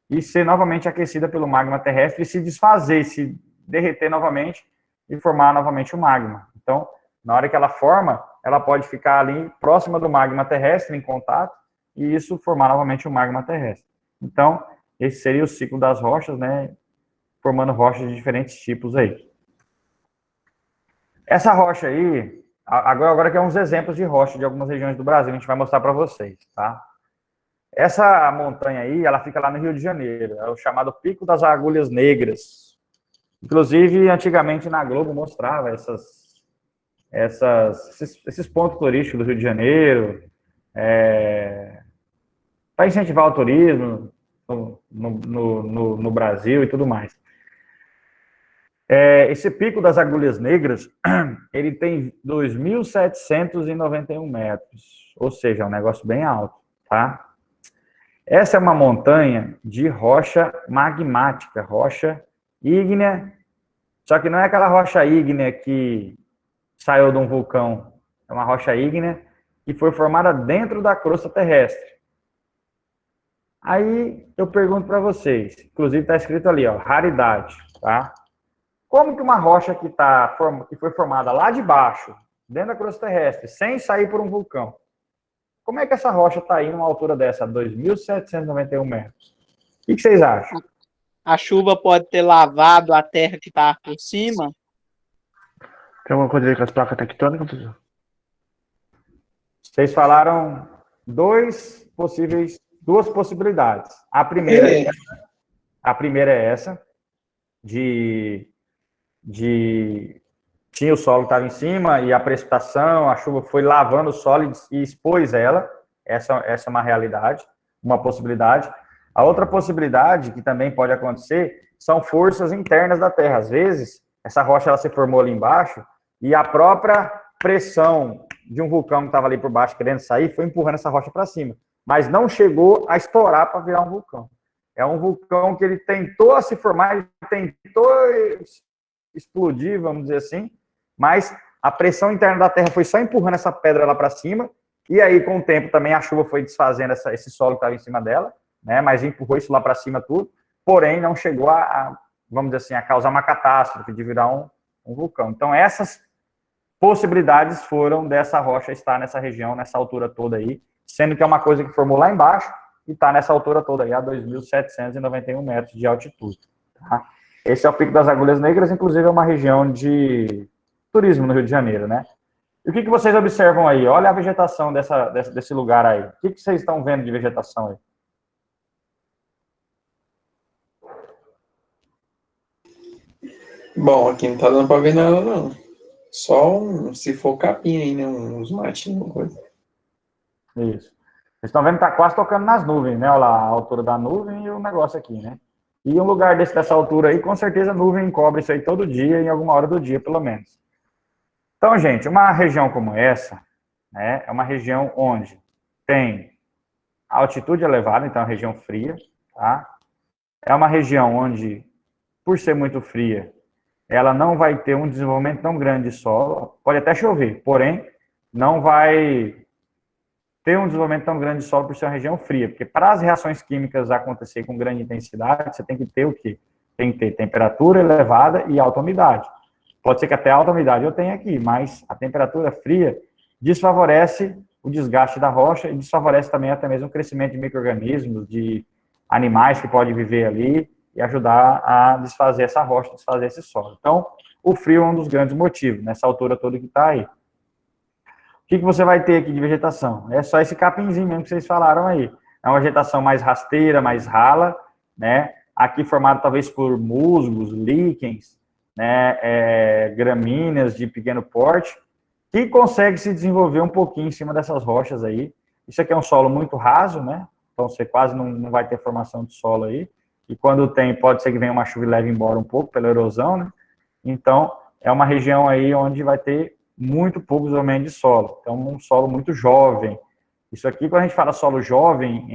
Speaker 1: e ser novamente aquecida pelo magma terrestre e se desfazer, se derreter novamente e formar novamente o magma. Então, na hora que ela forma, ela pode ficar ali próxima do magma terrestre, em contato, e isso formar novamente o magma terrestre. Então, esse seria o ciclo das rochas, né, formando rochas de diferentes tipos aí. Essa rocha aí, agora que é uns exemplos de rocha de algumas regiões do Brasil, a gente vai mostrar para vocês, tá? Essa montanha aí, ela fica lá no Rio de Janeiro, é o chamado Pico das Agulhas Negras. Inclusive, antigamente na Globo mostrava esses pontos turísticos do Rio de Janeiro, para incentivar o turismo no Brasil e tudo mais. Esse Pico das Agulhas Negras, ele tem 2.791 metros, ou seja, é um negócio bem alto, tá? Essa é uma montanha de rocha magmática, rocha ígnea, só que não é aquela rocha ígnea que saiu de um vulcão, é uma rocha ígnea que foi formada dentro da crosta terrestre. Aí eu pergunto para vocês, inclusive está escrito ali, ó, raridade, tá? Como que uma rocha que foi formada lá de baixo, dentro da crosta terrestre, sem sair por um vulcão, como é que essa rocha está aí numa altura dessa, 2.791 metros? O que vocês acham?
Speaker 3: A chuva pode ter lavado a terra que está por cima?
Speaker 5: Tem alguma coisa a ver com as placas tectônicas, professor?
Speaker 1: Vocês falaram duas possibilidades. A primeira é essa, tinha o solo que estava em cima e a precipitação, a chuva foi lavando o solo e expôs ela. Essa é uma realidade, uma possibilidade. A outra possibilidade, que também pode acontecer, são forças internas da Terra. Às vezes, essa rocha ela se formou ali embaixo e a própria pressão de um vulcão que estava ali por baixo querendo sair foi empurrando essa rocha para cima, mas não chegou a estourar para virar um vulcão. É um vulcão que ele tentou se formar, ele tentou explodir, vamos dizer assim, mas a pressão interna da Terra foi só empurrando essa pedra lá para cima, e aí com o tempo também a chuva foi desfazendo esse solo que estava em cima dela, né, mas empurrou isso lá para cima tudo, porém não chegou vamos dizer assim, a causar uma catástrofe de virar um vulcão. Então essas possibilidades foram dessa rocha estar nessa região, nessa altura toda aí, sendo que é uma coisa que formou lá embaixo e está nessa altura toda aí, a 2.791 metros de altitude. Tá? Esse é o Pico das Agulhas Negras, inclusive é uma região de turismo no Rio de Janeiro, né? E o que vocês observam aí? Olha a vegetação desse lugar aí. O que vocês estão vendo de vegetação aí?
Speaker 6: Bom, aqui não tá dando para ver nada, não. Só se for capim aí, né? Uns matinhos, uma coisa.
Speaker 1: Isso. Vocês estão vendo que tá quase tocando nas nuvens, né? Olha lá, a altura da nuvem e o negócio aqui, né? E um lugar dessa altura aí, com certeza a nuvem cobre isso aí todo dia, em alguma hora do dia, pelo menos. Então, gente, uma região como essa, né? É uma região onde tem altitude elevada, então é uma região fria, tá? É uma região onde, por ser muito fria, ela não vai ter um desenvolvimento tão grande de solo, pode até chover, porém, não vai ter um desenvolvimento tão grande de solo por ser uma região fria, porque para as reações químicas acontecer com grande intensidade, você tem que ter o quê? Tem que ter temperatura elevada e alta umidade. Pode ser que até alta umidade eu tenha aqui, mas a temperatura fria desfavorece o desgaste da rocha e desfavorece também até mesmo o crescimento de micro-organismos, de animais que podem viver ali, e ajudar a desfazer essa rocha, desfazer esse solo. Então, o frio é um dos grandes motivos, nessa altura toda que está aí. O que você vai ter aqui de vegetação? É só esse capinzinho mesmo que vocês falaram aí. É uma vegetação mais rasteira, mais rala, né? Aqui formado talvez por musgos, líquens, né? Gramíneas de pequeno porte, que consegue se desenvolver um pouquinho em cima dessas rochas aí. Isso aqui é um solo muito raso, né? Então, você quase não vai ter formação de solo aí. E quando tem, pode ser que venha uma chuva e leve embora um pouco pela erosão, né? Então, é uma região aí onde vai ter muito pouco desenvolvimento de solo. Então, um solo muito jovem. Isso aqui, quando a gente fala solo jovem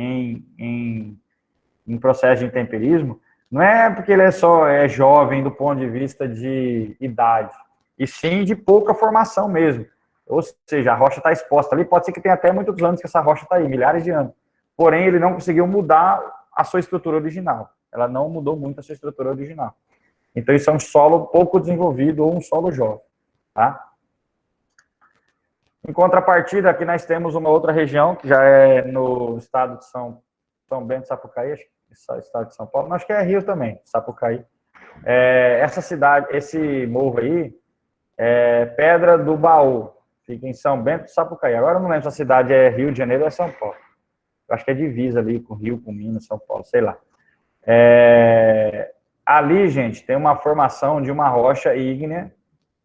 Speaker 1: em processo de intemperismo, não é porque ele é jovem do ponto de vista de idade, e sim de pouca formação mesmo. Ou seja, a rocha está exposta ali, pode ser que tenha até muitos anos que essa rocha está aí, milhares de anos. Porém, ele não conseguiu mudar a sua estrutura original. Ela não mudou muito a sua estrutura original. Então, isso é um solo pouco desenvolvido ou um solo jovem, tá? Em contrapartida, aqui nós temos uma outra região, que já é no estado de São Bento do Sapucaí, acho que é estado de São Paulo, mas acho que é Rio também, Sapucaí. Essa cidade, esse morro aí, é Pedra do Baú, fica em São Bento do Sapucaí. Agora eu não lembro se a cidade é Rio de Janeiro ou é São Paulo. Eu acho que é divisa ali com Rio, com Minas, São Paulo, sei lá. Ali, gente, tem uma formação de uma rocha ígnea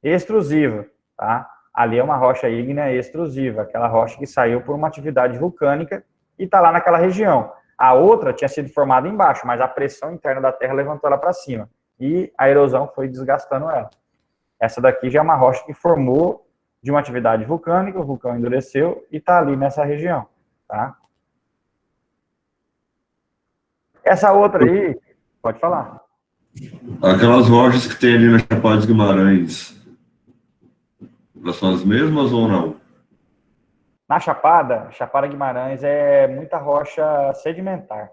Speaker 1: extrusiva, tá? Ali é uma rocha ígnea extrusiva, aquela rocha que saiu por uma atividade vulcânica e está lá naquela região. A outra tinha sido formada embaixo, mas a pressão interna da Terra levantou ela para cima e a erosão foi desgastando ela. Essa daqui já é uma rocha que formou de uma atividade vulcânica, o vulcão endureceu e está ali nessa região, tá? Essa outra aí, pode falar.
Speaker 9: Aquelas rochas que tem ali na Chapada dos Guimarães, elas são as mesmas ou não?
Speaker 1: Na Chapada Guimarães é muita rocha sedimentar,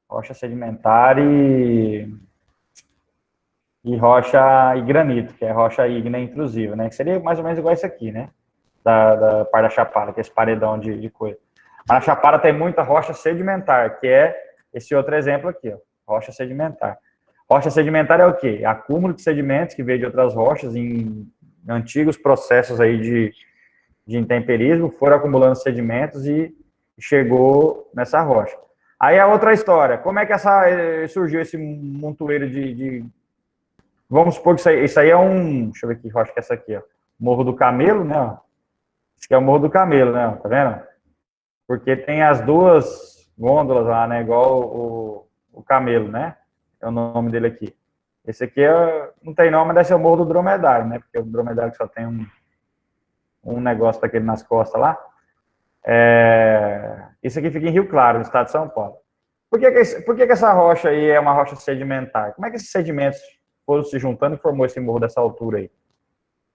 Speaker 1: Rocha sedimentar e rocha e granito, que é rocha ígnea intrusiva, né? Que seria mais ou menos igual esse aqui, né? Da parte da chapada, que é esse paredão de coisa. Mas na chapada tem muita rocha sedimentar, que é esse outro exemplo aqui, ó, rocha sedimentar. Rocha sedimentar é o quê? Acúmulo de sedimentos que veio de outras rochas em antigos processos aí de intemperismo, foram acumulando sedimentos e chegou nessa rocha. Aí a outra história, como é que surgiu esse montoeiro Vamos supor que isso aí é deixa eu ver que rocha que é essa aqui, ó. Morro do Camelo, né? Ó. Esse aqui é o Morro do Camelo, né? Tá vendo? Porque tem as duas gôndolas lá, né? Igual o Camelo, né? É o nome dele aqui. Esse aqui não tem nome, mas deve ser o Morro do Dromedário, né? Porque o Dromedário só tem um negócio daquele nas costas lá. Isso aqui fica em Rio Claro, no estado de São Paulo. Por que essa rocha aí é uma rocha sedimentar? Como é que esses sedimentos foram se juntando e formou esse morro dessa altura aí?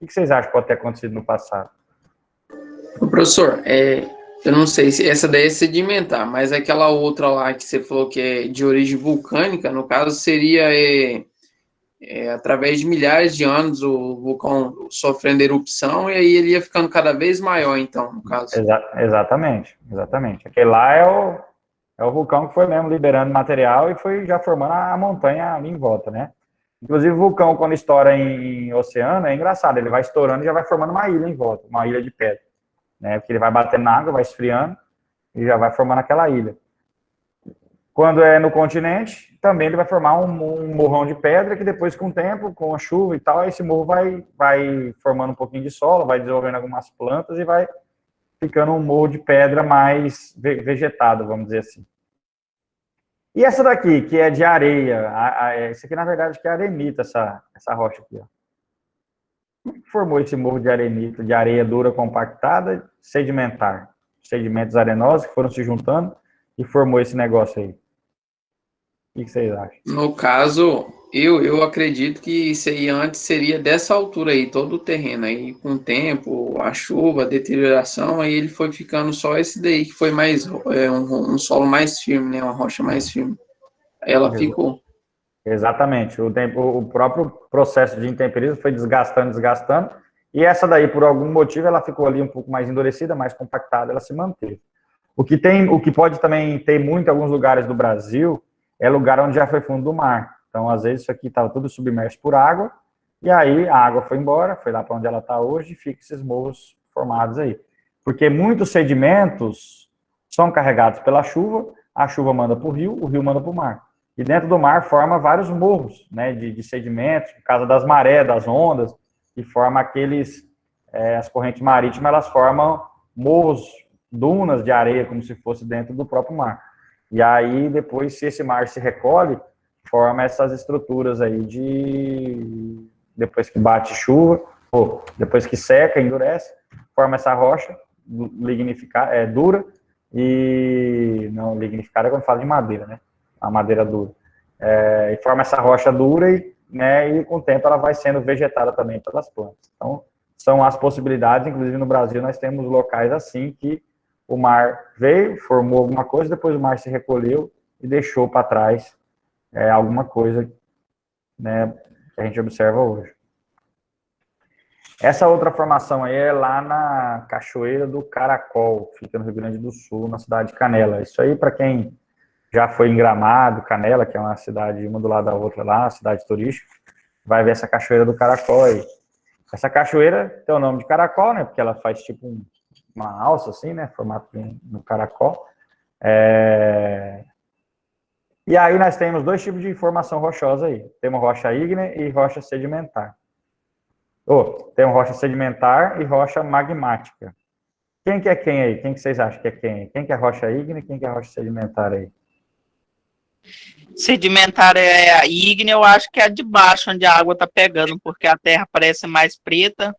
Speaker 1: O que vocês acham que pode ter acontecido no passado?
Speaker 6: Professor, eu não sei se essa daí é sedimentar, mas aquela outra lá que você falou que é de origem vulcânica, no caso seria através de milhares de anos o vulcão sofrendo erupção e aí ele ia ficando cada vez maior, então, no caso.
Speaker 1: Exatamente. Aquele lá é o vulcão que foi mesmo liberando material e foi já formando a montanha ali em volta, né? Inclusive o vulcão, quando estoura em oceano, é engraçado, ele vai estourando e já vai formando uma ilha em volta, uma ilha de pedra, né? Porque ele vai batendo na água, vai esfriando e já vai formando aquela ilha. Quando é no continente, também ele vai formar um morrão de pedra que depois, com o tempo, com a chuva e tal, esse morro vai formando um pouquinho de solo, vai desenvolvendo algumas plantas e vai ficando um morro de pedra mais vegetado, vamos dizer assim. E essa daqui, que é de areia, essa aqui, na verdade, que é arenita, essa rocha aqui, ó. Como que formou esse morro de arenita, de areia dura compactada, sedimentar? Sedimentos arenosos que foram se juntando e formou esse negócio aí. O que vocês acham?
Speaker 6: No caso, eu acredito que isso aí antes seria dessa altura aí, todo o terreno. Aí, com o tempo, a chuva, a deterioração, aí ele foi ficando só esse daí, que foi mais um solo mais firme, né? Uma rocha mais firme. Aí ela ficou.
Speaker 1: Exatamente. O próprio processo de intemperismo foi desgastando, e essa daí, por algum motivo, ela ficou ali um pouco mais endurecida, mais compactada, ela se manteve. O que pode também ter muito em alguns lugares do Brasil é lugar onde já foi fundo do mar. Então, às vezes, isso aqui estava tudo submerso por água, e aí a água foi embora, foi lá para onde ela está hoje, e fica esses morros formados aí. Porque muitos sedimentos são carregados pela chuva, a chuva manda para o rio manda para o mar. E dentro do mar forma vários morros, né, de sedimentos, por causa das marés, das ondas, e forma as correntes marítimas, elas formam morros, dunas de areia, como se fosse dentro do próprio mar. E aí, depois, se esse mar se recolhe, forma essas estruturas aí depois que bate chuva, ou depois que seca, endurece, forma essa rocha dura, e não, lignificada é quando fala de madeira, né? A madeira dura. E forma essa rocha dura e com o tempo ela vai sendo vegetada também pelas plantas. Então, são as possibilidades, inclusive no Brasil nós temos locais assim que o mar veio, formou alguma coisa, depois o mar se recolheu e deixou para trás alguma coisa, né, que a gente observa hoje. Essa outra formação aí é lá na Cachoeira do Caracol, fica no Rio Grande do Sul, na cidade de Canela. Isso aí, para quem já foi em Gramado, Canela, que é uma cidade uma do lado da outra lá, uma cidade turística, vai ver essa Cachoeira do Caracol aí. Essa cachoeira tem o nome de caracol, né, porque ela faz tipo uma alça assim, né, formato no caracol. E aí nós temos dois tipos de formação rochosa aí. Temos rocha ígnea e rocha sedimentar. Tem rocha sedimentar e rocha magmática. Quem que é quem aí? Quem que vocês acham que é quem? Quem que é rocha ígnea e quem que é rocha sedimentar aí?
Speaker 3: Sedimentar é a ígnea, eu acho que é a de baixo, onde a água está pegando, porque a terra parece mais preta.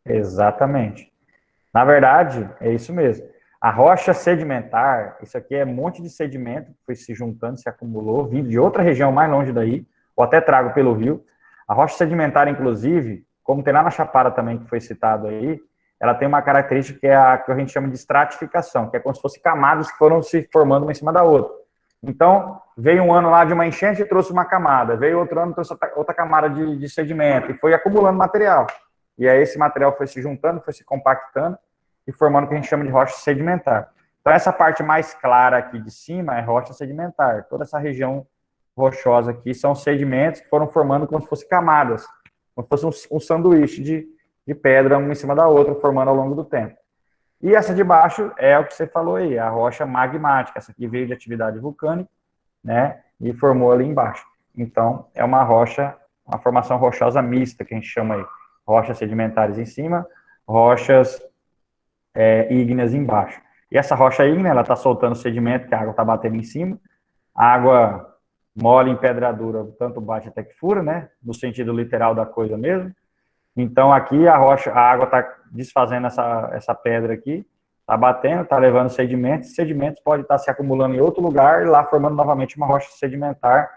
Speaker 1: Exatamente. Na verdade, é isso mesmo. A rocha sedimentar, isso aqui é um monte de sedimento que foi se juntando, se acumulou, vindo de outra região mais longe daí, ou até trago pelo rio. A rocha sedimentar, inclusive, como tem lá na Chapada também, que foi citado aí, ela tem uma característica que é a que a gente chama de estratificação, que é como se fossem camadas que foram se formando uma em cima da outra. Então, veio um ano lá de uma enchente e trouxe uma camada, veio outro ano e trouxe outra camada de sedimento, e foi acumulando material. E aí esse material foi se juntando, foi se compactando e formando o que a gente chama de rocha sedimentar. Então, essa parte mais clara aqui de cima é rocha sedimentar. Toda essa região rochosa aqui são sedimentos que foram formando como se fossem camadas, como se fosse um sanduíche de pedra, uma em cima da outra, formando ao longo do tempo. E essa de baixo é o que você falou aí, a rocha magmática. Essa aqui veio de atividade vulcânica, né, e formou ali embaixo. Então, é uma rocha, uma formação rochosa mista, que a gente chama aí. Rochas sedimentares em cima, rochas ígneas embaixo. E essa rocha ígnea, ela está soltando sedimento, que a água está batendo em cima. A água mole em pedra dura, tanto bate até que fura, né, no sentido literal da coisa mesmo. Então, aqui a água está desfazendo essa pedra aqui, está batendo, está levando sedimentos podem estar se acumulando em outro lugar e lá formando novamente uma rocha sedimentar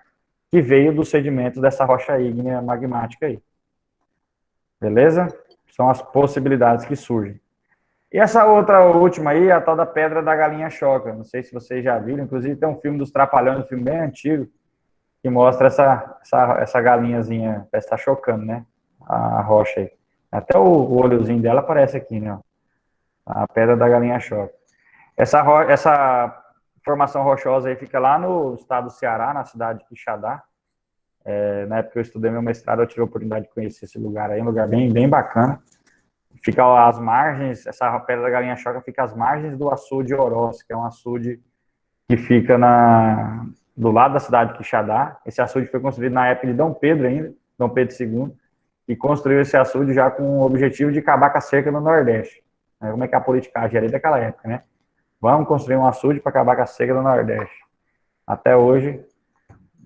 Speaker 1: que veio dos sedimentos dessa rocha ígnea magmática aí. Beleza? São as possibilidades que surgem. E essa outra última aí, a tal da Pedra da Galinha Choca. Não sei se vocês já viram, inclusive tem um filme dos Trapalhões, um filme bem antigo, que mostra essa galinhazinha, parece estar chocando, né? A rocha aí. Até o olhozinho dela aparece aqui, né? A Pedra da Galinha Choca. Essa formação rochosa aí fica lá no estado do Ceará, na cidade de Quixadá. Na época que eu estudei meu mestrado, eu tive a oportunidade de conhecer esse lugar aí, um lugar bem, bem bacana. Fica às margens, essa Pedra da Galinha Choca fica às margens do açude Oroz, que é um açude que fica do lado da cidade de Quixadá. Esse açude foi construído na época de Dom Pedro ainda, Dom Pedro II, e construiu esse açude já com o objetivo de acabar com a seca no Nordeste. Como é que a politicagem era daquela época, né? Vamos construir um açude para acabar com a seca no Nordeste. Até hoje,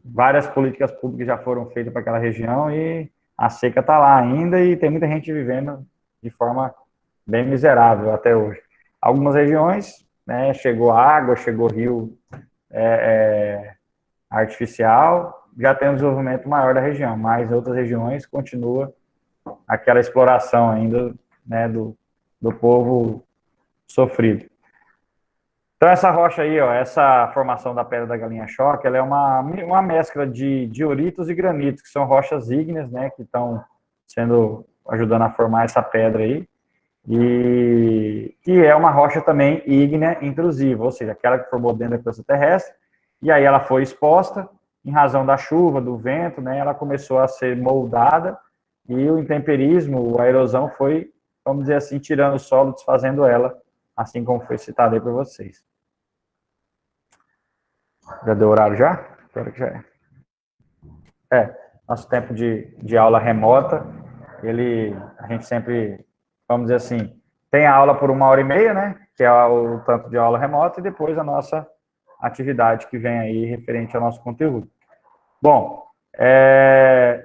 Speaker 1: várias políticas públicas já foram feitas para aquela região e a seca está lá ainda e tem muita gente vivendo de forma bem miserável até hoje. Algumas regiões, né, chegou água, chegou rio artificial, já tem um desenvolvimento maior da região, mas em outras regiões continua aquela exploração ainda, né, do povo sofrido. Então essa rocha aí, ó, essa formação da Pedra da Galinha Choca, ela é uma mescla de dioritos e granitos, que são rochas ígneas, né, que estão ajudando a formar essa pedra aí, e que é uma rocha também ígnea intrusiva, ou seja, aquela que formou dentro da crosta terrestre, e aí ela foi exposta, em razão da chuva, do vento, né, ela começou a ser moldada, e o intemperismo, a erosão foi, vamos dizer assim, tirando o solo, desfazendo ela, assim como foi citado aí para vocês. Já deu horário já? Espero que já nosso tempo de aula remota, a gente sempre, vamos dizer assim, tem a aula por 1h30, né, que é o tanto de aula remota, e depois a nossa atividade que vem aí referente ao nosso conteúdo. Bom,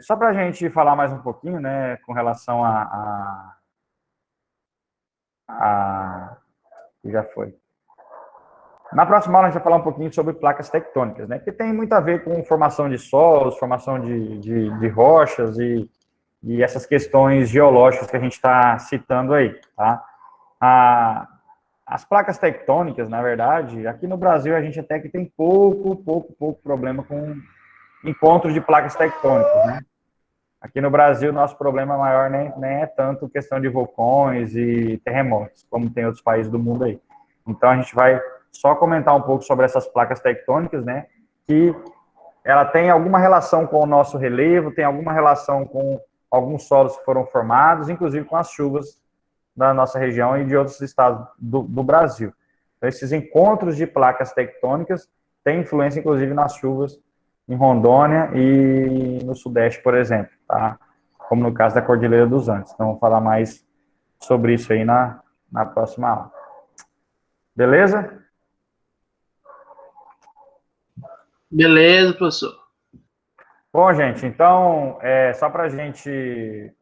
Speaker 1: só para a gente falar mais um pouquinho, né, com relação já foi. Na próxima aula a gente vai falar um pouquinho sobre placas tectônicas, né, que tem muito a ver com formação de solos, formação de rochas e essas questões geológicas que a gente está citando aí, tá? As placas tectônicas, na verdade, aqui no Brasil a gente até que tem pouco problema com encontros de placas tectônicas, né? Aqui no Brasil, nosso problema maior nem é tanto questão de vulcões e terremotos, como tem outros países do mundo aí. Então, a gente vai só comentar um pouco sobre essas placas tectônicas, né? Que ela tem alguma relação com o nosso relevo, tem alguma relação com alguns solos que foram formados, inclusive com as chuvas da nossa região e de outros estados do Brasil. Então, esses encontros de placas tectônicas têm influência, inclusive, nas chuvas em Rondônia e no Sudeste, por exemplo, tá? Como no caso da Cordilheira dos Andes. Então, vamos falar mais sobre isso aí na próxima aula. Beleza?
Speaker 7: Beleza, professor.
Speaker 1: Bom, gente, então, só para a gente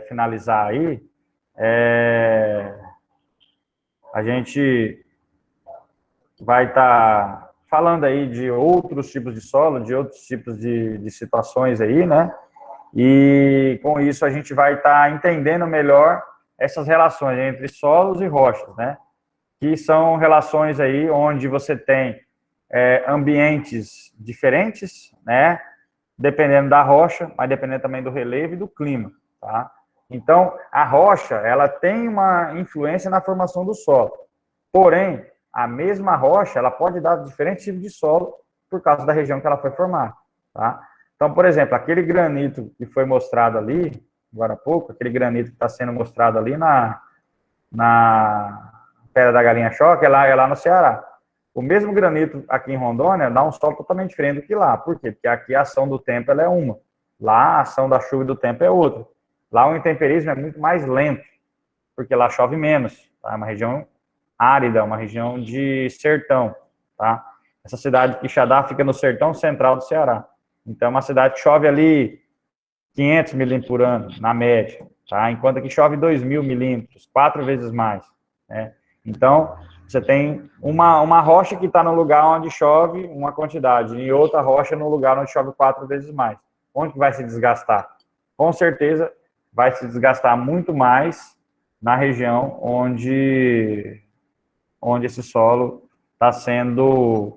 Speaker 1: finalizar aí, a gente vai estar falando aí de outros tipos de solo, de outros tipos de situações aí, né? E com isso a gente vai estar entendendo melhor essas relações entre solos e rochas, né? Que são relações aí onde você tem ambientes diferentes, né? Dependendo da rocha, mas dependendo também do relevo e do clima, tá? Então, a rocha, ela tem uma influência na formação do solo. Porém, a mesma rocha, ela pode dar diferentes tipos de solo por causa da região que ela foi formada, tá? Então, por exemplo, aquele granito que foi mostrado ali, agora há pouco, aquele granito que está sendo mostrado ali na Pedra da Galinha-Choque, é lá no Ceará. O mesmo granito aqui em Rondônia dá um solo totalmente diferente do que lá. Por quê? Porque aqui a ação do tempo ela é uma. Lá a ação da chuva e do tempo é outra. Lá o intemperismo é muito mais lento, porque lá chove menos. Tá? É uma região árida, uma região de sertão. Tá? Essa cidade de Quixadá fica no sertão central do Ceará. Então é uma cidade que chove ali 500 milímetros por ano, na média. Tá? Enquanto aqui chove 2.000 milímetros, 4 vezes mais. Né? Então, você tem uma rocha que está no lugar onde chove uma quantidade, e outra rocha no lugar onde chove 4 vezes mais. Onde que vai se desgastar? Com certeza, vai se desgastar muito mais na região onde esse solo está sendo...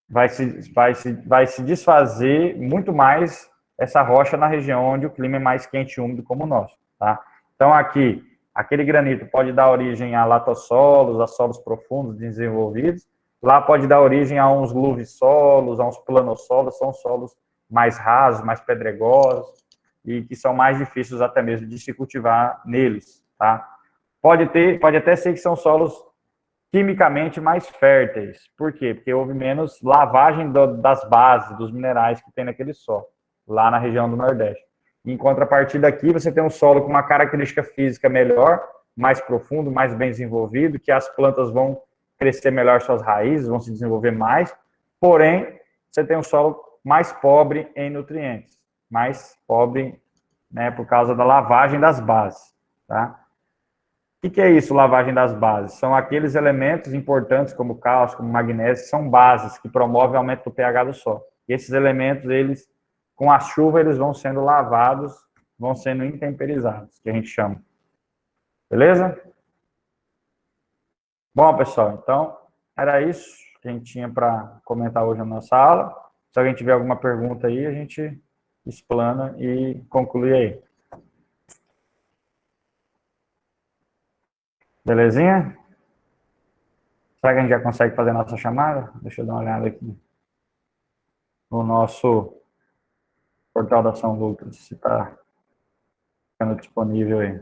Speaker 1: Vai se desfazer muito mais essa rocha na região onde o clima é mais quente e úmido como o nosso. Tá? Então, aqui... Aquele granito pode dar origem a latossolos, a solos profundos desenvolvidos. Lá pode dar origem a uns luvissolos, a uns planossolos, são solos mais rasos, mais pedregosos, e que são mais difíceis até mesmo de se cultivar neles. Tá? Pode até ser que são solos quimicamente mais férteis. Por quê? Porque houve menos lavagem das bases, dos minerais que tem naquele solo, lá na região do Nordeste. Em contrapartida aqui, você tem um solo com uma característica física melhor, mais profundo, mais bem desenvolvido, que as plantas vão crescer melhor suas raízes, vão se desenvolver mais, porém, você tem um solo mais pobre em nutrientes, mais pobre, né, por causa da lavagem das bases, tá? O que é isso, lavagem das bases? São aqueles elementos importantes, como cálcio, como magnésio, são bases que promovem o aumento do pH do solo. E esses elementos, eles... Com a chuva, eles vão sendo lavados, vão sendo intemperizados, que a gente chama. Beleza? Bom, pessoal, então, era isso que a gente tinha para comentar hoje na nossa aula. Se alguém tiver alguma pergunta aí, a gente explana e conclui aí. Belezinha? Será que a gente já consegue fazer a nossa chamada? Deixa eu dar uma olhada aqui no nosso... Portal da São Lucas, se está ficando disponível aí.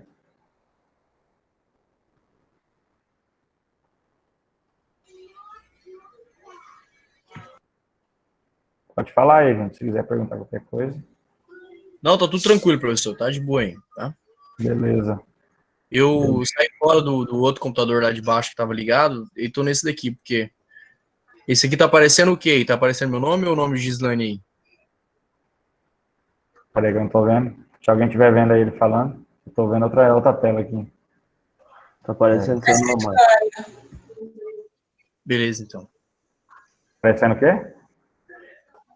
Speaker 1: Pode falar aí, gente, se quiser perguntar qualquer coisa.
Speaker 2: Não, tá tudo tranquilo, professor, tá de boa aí, tá?
Speaker 1: Beleza.
Speaker 2: Eu saí fora do outro computador lá de baixo que tava ligado e tô nesse daqui, porque esse aqui tá aparecendo o quê? Tá aparecendo meu nome ou o nome de Gislane aí?
Speaker 1: Peraí que eu não tô vendo. Se alguém estiver vendo aí ele falando, eu tô vendo outra tela aqui.
Speaker 5: Tá aparecendo seu nome.
Speaker 2: Beleza, então.
Speaker 1: Aparecendo o quê?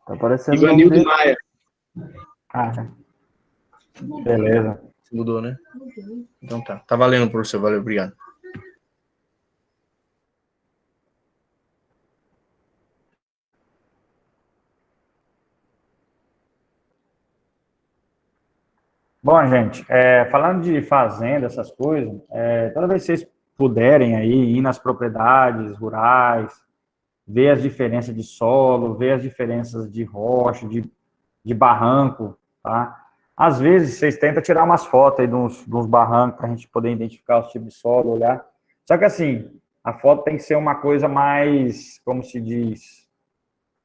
Speaker 5: Tá aparecendo o nome
Speaker 7: Ivanildo
Speaker 5: dele.
Speaker 7: Maia.
Speaker 1: Ah, beleza.
Speaker 2: Mudou, né? Então tá. Tá valendo, professor. Valeu, obrigado.
Speaker 1: Bom, gente, falando de fazenda, essas coisas, toda vez que vocês puderem aí ir nas propriedades rurais, ver as diferenças de solo, ver as diferenças de rocha, de barranco, tá? Às vezes vocês tentam tirar umas fotos aí de uns barrancos para a gente poder identificar os tipos de solo, olhar. Só que assim, a foto tem que ser uma coisa mais, como se diz...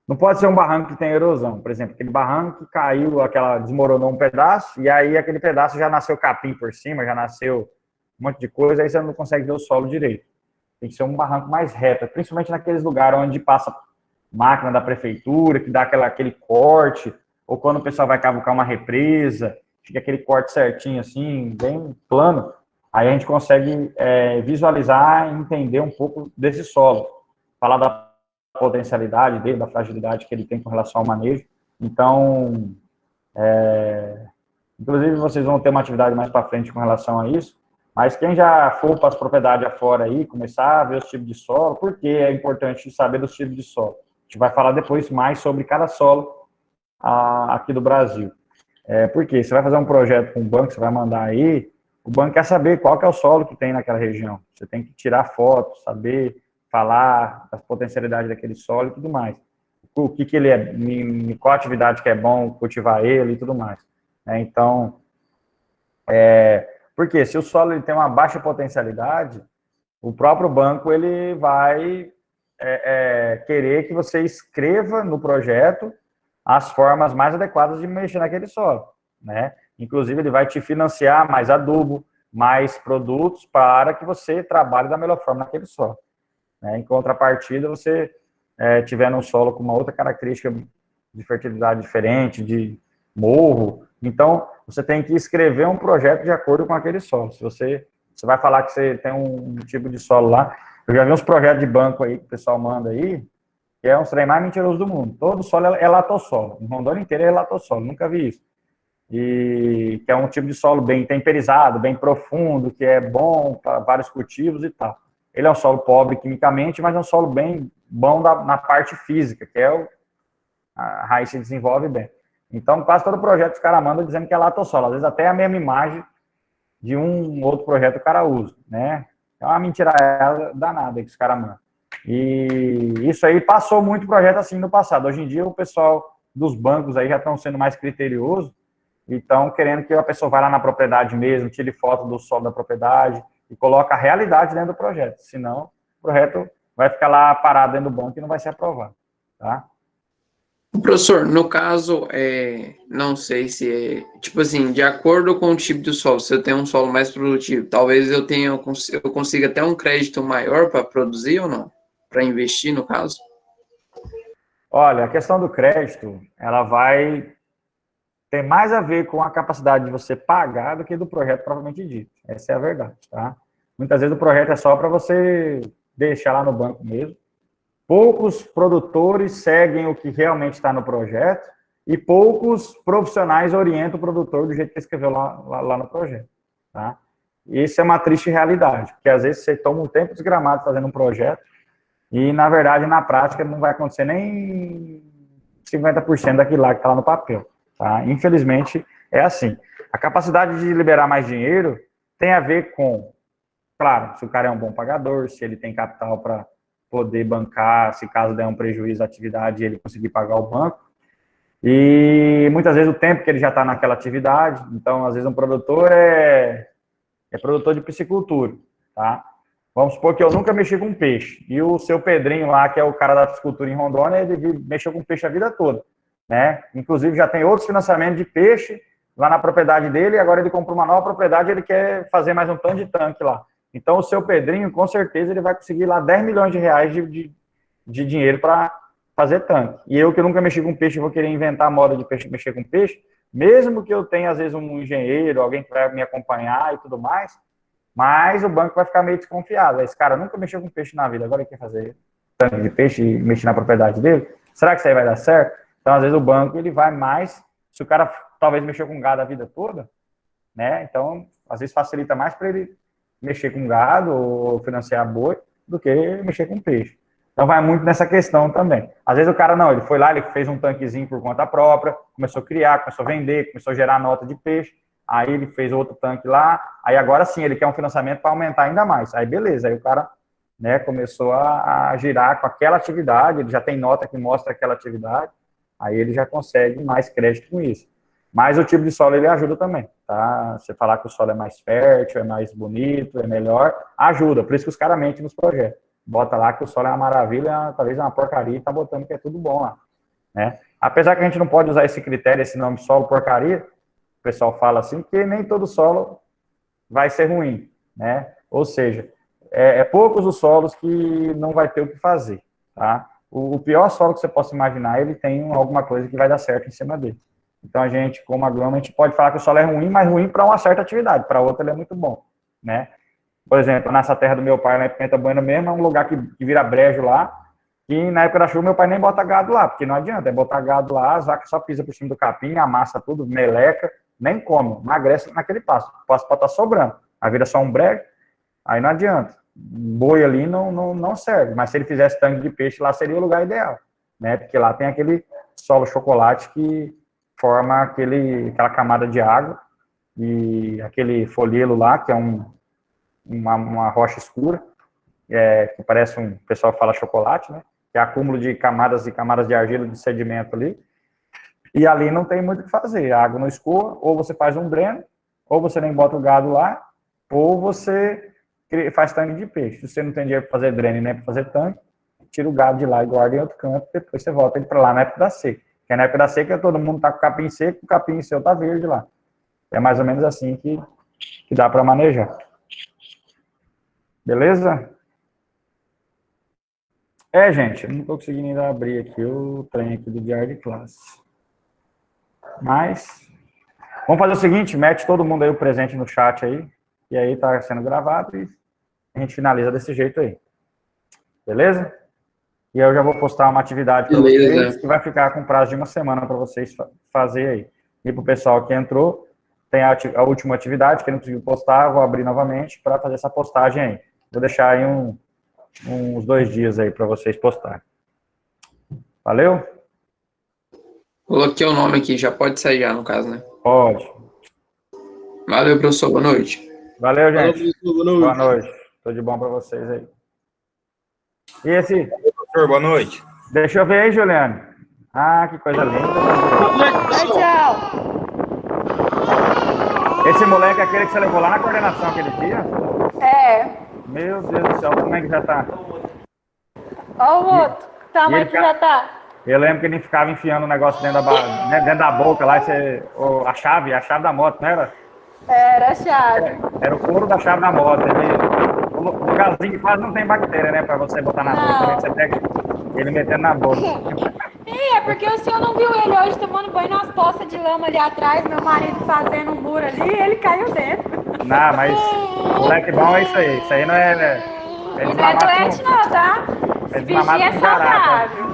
Speaker 1: Não pode ser um barranco que tem erosão. Por exemplo, aquele barranco que caiu, desmoronou um pedaço, e aí aquele pedaço já nasceu capim por cima, já nasceu um monte de coisa, aí você não consegue ver o solo direito. Tem que ser um barranco mais reto, principalmente naqueles lugares onde passa máquina da prefeitura, que dá aquele corte, ou quando o pessoal vai cavucar uma represa, fica aquele corte certinho assim, bem plano, aí a gente consegue visualizar e entender um pouco desse solo. Falar da potencialidade dele, da fragilidade que ele tem com relação ao manejo. Então, inclusive vocês vão ter uma atividade mais para frente com relação a isso, Mas quem já for para as propriedades afora aí, começar a ver os tipos de solo, por que é importante saber dos tipos de solo? A gente vai falar depois mais sobre cada solo aqui do Brasil. Porque você vai fazer um projeto com o banco, você vai mandar aí, o banco quer saber qual que é o solo que tem naquela região. Você tem que tirar fotos, saber falar das potencialidades daquele solo e tudo mais. O que ele é, em qual atividade que é bom cultivar ele e tudo mais. Então, porque se o solo ele tem uma baixa potencialidade, o próprio banco ele vai querer que você escreva no projeto as formas mais adequadas de mexer naquele solo, né? Inclusive, ele vai te financiar mais adubo, mais produtos para que você trabalhe da melhor forma naquele solo, né? Em contrapartida, você tiver num solo com uma outra característica de fertilidade diferente, de morro, então você tem que escrever um projeto de acordo com aquele solo. Se você vai falar que você tem um tipo de solo lá, eu já vi uns projetos de banco aí que o pessoal manda aí, que é um trem mais mentiroso do mundo. Todo solo é latossolo. Em Rondônia inteira é latossolo, nunca vi isso. E que é um tipo de solo bem temperizado, bem profundo, que é bom para vários cultivos e tal. Ele é um solo pobre quimicamente, mas é um solo bem bom na parte física, que é a raiz se desenvolve bem. Então, quase todo projeto os caras mandam dizendo que é latossolo. Às vezes até a mesma imagem de um outro projeto o cara usa, né? É uma mentira danada que os caras mandam. E isso aí passou muito projeto assim no passado. Hoje em dia, o pessoal dos bancos aí já estão sendo mais criteriosos e estão querendo que a pessoa vá lá na propriedade mesmo, tire foto do solo da propriedade e coloque a realidade dentro do projeto. Senão, o projeto vai ficar lá parado dentro do banco e não vai ser aprovado, tá?
Speaker 6: Professor, no caso, não sei se tipo assim, de acordo com o tipo de solo, se eu tenho um solo mais produtivo, talvez eu consiga até um crédito maior para produzir ou não? Para investir, no caso?
Speaker 1: Olha, a questão do crédito, ela vai ter mais a ver com a capacidade de você pagar do que do projeto propriamente dito. Essa é a verdade, tá? Muitas vezes o projeto é só para você deixar lá no banco mesmo. Poucos produtores seguem o que realmente está no projeto e poucos profissionais orientam o produtor do jeito que ele escreveu lá no projeto, tá? Isso é uma triste realidade, porque às vezes você toma um tempo desgramado fazendo um projeto e, na verdade, na prática, não vai acontecer nem 50% daquilo lá que está lá no papel, tá? Infelizmente, é assim. A capacidade de liberar mais dinheiro tem a ver com, claro, se o cara é um bom pagador, se ele tem capital para poder bancar, se caso der um prejuízo à atividade, ele conseguir pagar o banco. E muitas vezes o tempo que ele já está naquela atividade, então às vezes um produtor é produtor de piscicultura, tá? Vamos supor que eu nunca mexi com peixe, e o seu Pedrinho lá, que é o cara da piscicultura em Rondônia, ele mexeu com peixe a vida toda, né? Inclusive já tem outros financiamentos de peixe lá na propriedade dele, e agora ele comprou uma nova propriedade, ele quer fazer mais um tanto de tanque lá. Então, o seu Pedrinho, com certeza, ele vai conseguir lá 10 milhões de reais de dinheiro para fazer tanque. E eu, que nunca mexi com peixe, vou querer inventar a moda de mexer com peixe, mesmo que eu tenha, às vezes, um engenheiro, alguém que vai me acompanhar e tudo mais, mas o banco vai ficar meio desconfiado. Esse cara nunca mexeu com peixe na vida, agora ele quer fazer tanque de peixe e mexer na propriedade dele? Será que isso aí vai dar certo? Então, às vezes, o banco, ele vai mais, se o cara talvez mexeu com gado a vida toda, né? Então, às vezes, facilita mais para ele mexer com gado ou financiar boi do que mexer com peixe. Então vai muito nessa questão também. Às vezes o cara não, ele foi lá, ele fez um tanquezinho por conta própria, começou a criar, começou a vender, começou a gerar nota de peixe, aí ele fez outro tanque lá, aí agora sim ele quer um financiamento para aumentar ainda mais. Aí beleza, aí o cara, né, começou a girar com aquela atividade, ele já tem nota que mostra aquela atividade, aí ele já consegue mais crédito com isso. Mas o tipo de solo ele ajuda também, tá? Você falar que o solo é mais fértil, é mais bonito, é melhor, ajuda. Por isso que os caras mentem nos projetos. Bota lá que o solo é uma maravilha, talvez é uma porcaria, e tá botando que é tudo bom lá, né? Apesar que a gente não pode usar esse critério, esse nome solo porcaria, o pessoal fala assim, que nem todo solo vai ser ruim, né? Ou seja, poucos os solos que não vai ter o que fazer, tá? O pior solo que você possa imaginar, ele tem alguma coisa que vai dar certo em cima dele. Então, a gente, como agrônomo, a gente pode falar que o solo é ruim, mas ruim para uma certa atividade, para outra ele é muito bom, né? Por exemplo, nessa terra do meu pai, na Pimenta Buena mesmo, é um lugar que vira brejo lá, e na época da chuva meu pai nem bota gado lá, porque não adianta, botar gado lá, as vacas só pisam por cima do capim, amassa tudo, meleca, nem come, emagrece naquele pasto, o pasto pode estar sobrando. Aí vira só um brega, aí não adianta. Boi ali não serve, mas se ele fizesse tanque de peixe, lá seria o lugar ideal, né? Porque lá tem aquele solo chocolate que forma aquela camada de água, e aquele folhelo lá, que é uma rocha escura, que parece o pessoal fala chocolate, né? Que é acúmulo de camadas e camadas de argila, de sedimento ali, e ali não tem muito o que fazer, a água não escoa, ou você faz um dreno, ou você nem bota o gado lá, ou você faz tanque de peixe. Se você não tem dinheiro para fazer dreno e nem para fazer tanque, tira o gado de lá e guarda em outro canto, depois você volta ele para lá na época da seca. Porque na época da seca todo mundo tá com o capim seco, o capim seu tá verde lá. É mais ou menos assim que dá para manejar. Beleza? Gente, eu não estou conseguindo ainda abrir aqui o trem aqui do diário de classe. Mas, vamos fazer o seguinte, mete todo mundo aí o presente no chat aí, e aí tá sendo gravado e a gente finaliza desse jeito aí. Beleza? E eu já vou postar uma atividade para vocês, que vai ficar com prazo de 1 semana para vocês fazer aí. E para o pessoal que entrou, tem a última atividade, que não conseguiu postar, vou abrir novamente para fazer essa postagem aí. Vou deixar aí uns 2 dias aí para vocês postarem. Valeu?
Speaker 6: Coloquei o nome aqui, já pode sair já, no caso, né?
Speaker 1: Pode.
Speaker 6: Valeu, professor, boa noite.
Speaker 1: Valeu, gente.
Speaker 5: Boa noite.
Speaker 1: Boa noite. Tudo de bom para vocês aí. E esse?
Speaker 10: Professor, boa noite.
Speaker 1: Deixa eu ver aí, Juliano. Ah, que coisa linda.
Speaker 3: Tchau.
Speaker 1: Esse moleque é aquele que você levou lá na coordenação aquele dia? Meu Deus do céu, como é que já tá?
Speaker 8: Ó o outro, o tamanho que já tá.
Speaker 1: Eu lembro que ele ficava enfiando o negócio dentro da boca lá, a chave da moto, não era?
Speaker 8: Era a chave.
Speaker 1: Era o couro da chave da moto. O lugarzinho quase não tem bactéria, né? Pra você botar na boca, você pega ele metendo na boca.
Speaker 8: É porque o senhor não viu ele hoje tomando banho nas poças de lama ali atrás, meu marido fazendo um muro ali, e ele caiu dentro.
Speaker 1: Não, mas moleque bom é isso aí. Isso aí não é...
Speaker 8: E não é doente não, tá? Esse bichinho é saudável.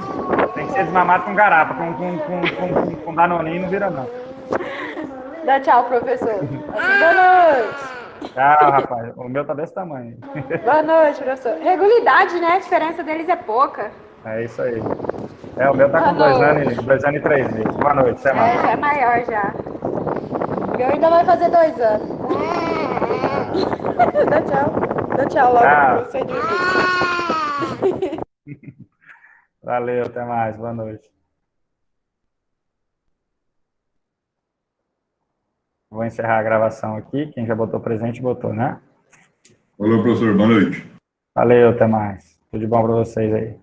Speaker 1: Tem que ser desmamado com garapa, com danoninho não vira não.
Speaker 8: Dá tchau, professor. Assim, boa noite.
Speaker 1: Tchau, rapaz. O meu tá desse tamanho.
Speaker 8: Boa noite, professor. Regularidade, né? A diferença deles é pouca.
Speaker 1: É isso aí. O meu tá com 2 anos e 3 meses. Boa noite, até mais.
Speaker 8: Já é maior já. O meu ainda vai fazer 2 anos. Dá tchau. Dá tchau logo pra você de
Speaker 1: Valeu, até mais. Boa noite. Vou encerrar a gravação aqui. Quem já botou presente, botou, né?
Speaker 9: Valeu, professor. Boa noite.
Speaker 1: Valeu, até mais. Tudo de bom para vocês aí.